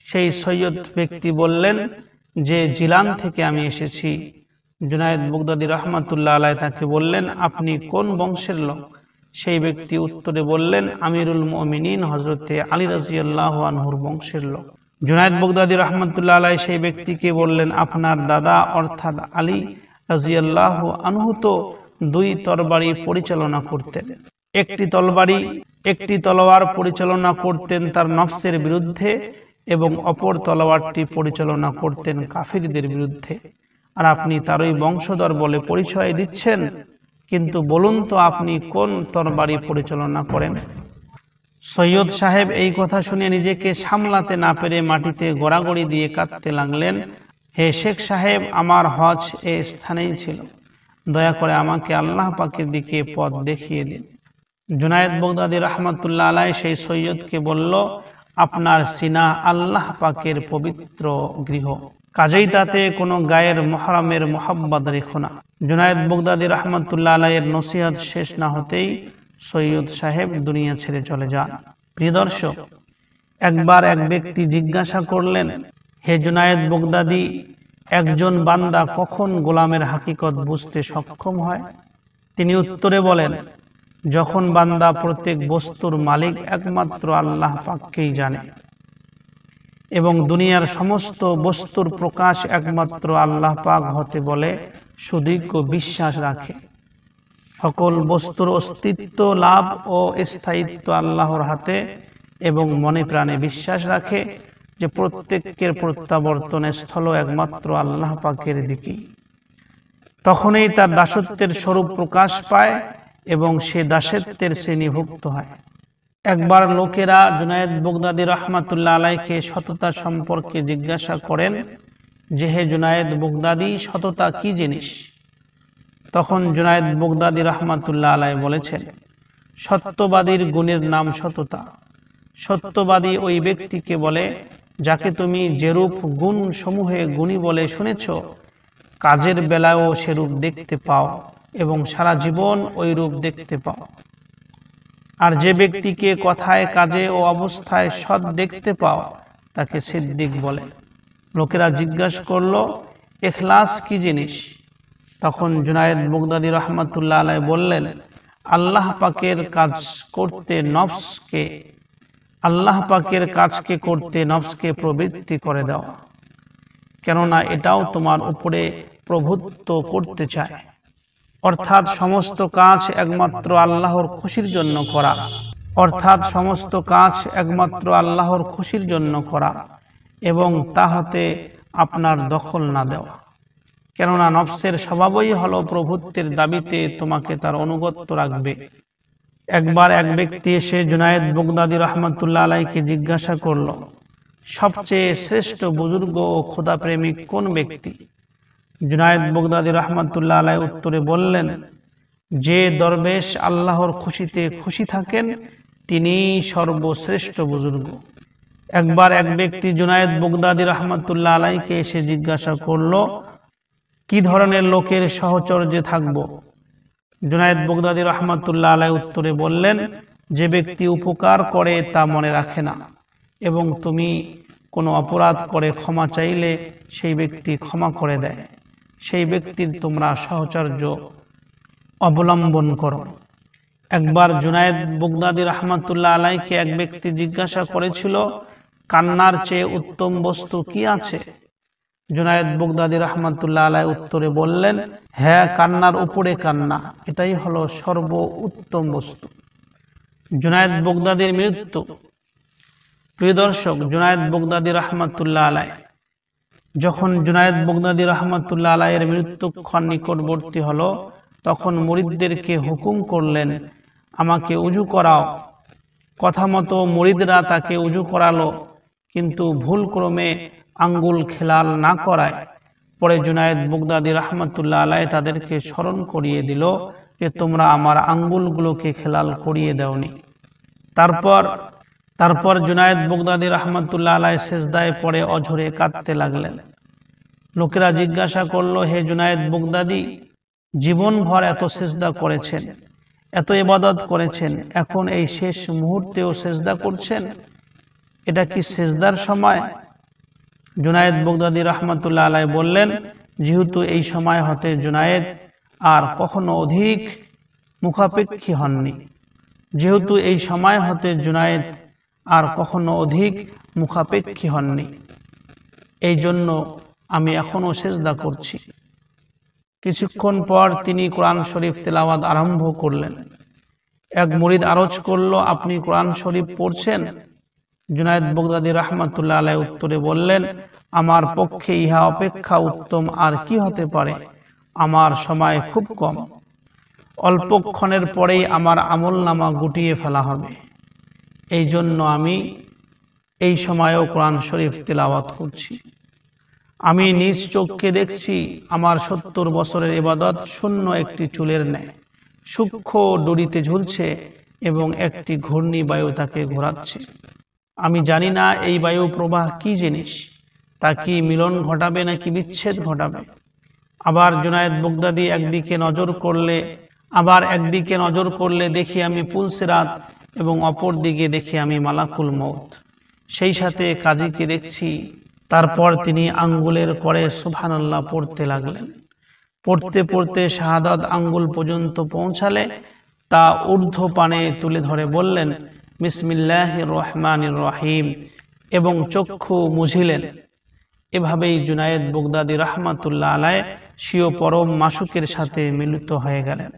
S1: সেই সৈয়দ ব্যক্তি বললেন যে, জিলান থেকে আমি এসেছি। জুনায়েদ বাগদাদী রহমাতুল্লাহ আলাইহি তাকে বললেন, আপনি কোন বংশের লোক? সেই ব্যক্তি উত্তরে বললেন, আমিরুল মুমিনিন হযরতে আলী রাদিয়াল্লাহু আনহুর বংশের লোক। জুনায়েদ বাগদাদী রহমাতুল্লাহ আলাইহি সেই ব্যক্তিকে বললেন, আপনার দাদা অর্থাৎ আলী রাদিয়াল্লাহু আনহু তো দুই তরবারি পরিচালনা করতেন। একটি তলোয়ার পরিচালনা করতেন তার নফসের বিরুদ্ধে এবং অপর তলোয়ারটি পরিচালনা করতেন কাফিরদের বিরুদ্ধে, আর আপনি তারই বংশধর বলে পরিচয় দিচ্ছেন। কিন্তু বলুন তো, আপনি কোন তরবারি পরিচালনা করেন? সৈয়দ সাহেব এই কথা শুনে নিজেকে সামলাতে না পেরে মাটিতে গড়াগড়ি দিয়ে কাঁদতে লাগলেন। হে শেখ সাহেব, আমার হজ এ স্থানেই ছিল, দয়া করে আমাকে আল্লাহ পাকের দিকে পথ দেখিয়ে দিন। জুনায়েদ বাগদাদী রহমাতুল্লাহ আলাইহি সেই সৈয়দকে বলল, আপনার সিনা আল্লাহ পাকের পবিত্র গৃহ, কাজেই তাতে কোনো গায়ের মুহরমের মোহাব্বত রেখো না। জুনায়েদ বাগদাদী রহমাতুল্লাহ আলাইহির নসিহত শেষ না হতেই সৈয়দ সাহেব দুনিয়া ছেড়ে চলে যান। প্রিয় দর্শক, একবার এক ব্যক্তি জিজ্ঞাসা করলেন, হে জুনায়েদ বাগদাদী, একজন বান্দা কখন গোলামের হাকিকত বুঝতে সক্ষম হয়? তিনি উত্তরে বলেন, যখন বান্দা প্রত্যেক বস্তুর মালিক একমাত্র আল্লাহ পাককেই জানে এবং দুনিয়ার সমস্ত বস্তুর প্রকাশ একমাত্র আল্লাহ পাক হতে বলে সুদীর্ঘ বিশ্বাস রাখে। সকল বস্তুর অস্তিত্ব, লাভ ও স্থায়িত্ব আল্লাহর হাতে এবং মনে প্রাণে বিশ্বাস রাখে যে প্রত্যেকের প্রত্যাবর্তনের স্থল একমাত্র আল্লাহ পাকের দিকেই। তখনই তার দাসত্বের স্বরূপ প্রকাশ পায় এবং সে দাসত্বের শ্রেণীভুক্ত হয়। একবার লোকেরা জুনায়েদ বাগদাদী রহমাতুল্লাহ আলাইহিকে সততা সম্পর্কে জিজ্ঞাসা করেন যে, হে জুনায়েদ বাগদাদী, সততা কি জিনিস? তখন জুনায়েদ বাগদাদী রহমাতুল্লাহ আলাইহি বলেছেন, সত্যবাদীর গুণের নাম সততা। সত্যবাদী ওই ব্যক্তিকে বলে যাকে তুমি যেরূপ গুণ সমূহে গুণী বলে শুনেছ, কাজের বেলায়ও সেরূপ দেখতে পাও এবং সারা জীবন ওই রূপ দেখতে পাও। আর যে ব্যক্তিকে কথায়, কাজে ও অবস্থায় সৎ দেখতে পাও, তাকে সিদ্দিক বলে। লোকেরা জিজ্ঞাসা করল, ইখলাস কি জিনিস? তখন জুনায়েদ বাগদাদী রহমাতুল্লাহ আলাইহি বললেন, আল্লাহ পাকের কাজকে করতে নফসকে প্রবৃত্তি করে দেওয়া, কেননা এটাও তোমার উপরে প্রভুত্ব করতে চায়। অর্থাৎ সমস্ত কাজ একমাত্র আল্লাহর খুশির জন্য করা এবং তা হতে আপনার দখল না দেওয়া, কেননা নফসের স্বভাবই হলো প্রভুত্বের দাবিতে তোমাকে তার অনুগত্য রাখবে। একবার এক ব্যক্তি এসে জুনায়েদ বাগদাদী রহমাতুল্লাহ আলাইহিকে জিজ্ঞাসা করল, সবচেয়ে শ্রেষ্ঠ বুজুর্গ ও খোদাপ্রেমিক কোন ব্যক্তি? জুনায়েদ বাগদাদী রহমাতুল্লাহ আলাইহি উত্তরে বললেন, যে দরবেশ আল্লাহর খুশিতে খুশি থাকেন তিনি সর্বশ্রেষ্ঠ বুজুর্গ। একবার এক ব্যক্তি জুনায়েদ বাগদাদী রহমাতুল্লাহ আলাইহিকে এসে জিজ্ঞাসা করল, কি ধরনের লোকের সাহচর্যে থাকব? জুনায়েদ বাগদাদী রহমাতুল্লাহ আলাইহি উত্তরে বললেন, যে ব্যক্তি উপকার করে তা মনে রাখে না এবং তুমি কোনো অপরাধ করে ক্ষমা চাইলে সেই ব্যক্তি ক্ষমা করে দেয়, সেই ব্যক্তির তোমরা সাহচর্য অবলম্বন করো। একবার জুনায়েদ বাগদাদী রহমাতুল্লাহ আলাইহিকে এক ব্যক্তি জিজ্ঞাসা করেছিল, কান্নার চেয়ে উত্তম বস্তু কি আছে? জুনায়েদ বাগদাদী রহমাতুল্লাহ আলাইহি উত্তরে বললেন, হ্যাঁ, কান্নার উপরে কান্না, এটাই হলো সর্ব উত্তম বস্তু। জুনায়েদ বাগদাদীর মৃত্যু। প্রিয় দর্শক, জুনায়েদ বাগদাদী রাহমাতুল্লাহ আলাইহ, যখন জুনায়েদ বাগদাদী রাহমাতুল্লাহ আলাইহের মৃত্যুক্ষণ নিকটবর্তী হলো, তখন মুরিদদেরকে হুকুম করলেন, আমাকে উজু করাও। কথা মতো মুরিদরা তাকে উজু করালো, কিন্তু ভুলক্রমে আঙ্গুল খেলাল না করায় পরে জুনায়েদ বাগদাদী রাহমাতুল্লাহ আলাইহ তাদেরকে স্মরণ করিয়ে দিল যে তোমরা আমার আঙ্গুলগুলোকে খেলাল করিয়ে দাওনি। তারপর জুনায়েদ বাগদাদী রাহমাতুল্লাহ আলাইহ সিজদায় পড়ে অঝরে কাঁদতে লাগলেন। লোকেরা জিজ্ঞাসা করল, হে জুনায়েদ বাগদাদী, জীবনভর এত সিজদা করেছেন, এত ইবাদত করেছেন, এখন এই শেষ মুহূর্তেও সিজদা করছেন, এটা কি সিজদার সময়? জুনায়েদ বাগদাদী রাহমাতুল্লাহ আলাইহ বললেন, যেহেতু এই সময় হতে জুনায়েদ আর কখনো অধিক মুখাপেক্ষী হননি, যেহেতু এই সময় হতে জুনায়েদ আর কখনো অধিক মুখাপেক্ষী হননি, এই জন্য আমি এখনো সিজদা করছি। কিছুক্ষণ পর তিনি কোরআন শরীফ তেলাওয়াত আরম্ভ করলেন। এক মুরিদ আরজ করল, আপনি কোরআন শরীফ পড়ছেন? জুনায়েদ বাগদাদী রাহমাতুল্লাহ আলাইহ উত্তরে বললেন, আমার পক্ষে ইহা অপেক্ষা উত্তম আর কি হতে পারে, আমার সময় খুব কম, অল্পক্ষণের পরেই আমার আমলনামা গুটিয়ে ফেলা হবে, এই জন্য আমি এই সময়েও কোরআন শরীফ তেলাওয়াত করছি। আমি নিজ চোখকে দেখছি আমার 70 বছরের ইবাদত শূন্য একটি চুলের ন্যায় সূক্ষ্ম দড়িতে ঝুলছে এবং একটি ঘূর্ণি বায়ু তাকে ঘোরাচ্ছে। আমি জানি না এই বায়ু প্রবাহ কি জিনিস, তা কি মিলন ঘটাবে নাকি বিচ্ছেদ ঘটাবে। আবার জুনায়েদ বাগদাদী একদিকে নজর করলে দেখি আমি পুলসিরাত এবং অপর দিকে দেখি আমি মালাকুল মউত, সেই সাথে কাজীকে দেখছি। তারপর তিনি আঙ্গুলের করে সুবহানাল্লাহ পড়তে লাগলেন। পড়তে পড়তে শাহাদাত আঙ্গুল পর্যন্ত পৌঁছালে তা ঊর্ধ্ব পানে তুলে ধরে বললেন, বিসমিল্লাহির রহমানির রহিম, এবং চক্ষু মুছিলেন। এভাবেই জুনায়েদ বাগদাদী রাহমাতুল্লাহ আলাইহ স্বীয় পরম মাশুকের সাথে মিলিত হয়ে গেলেন।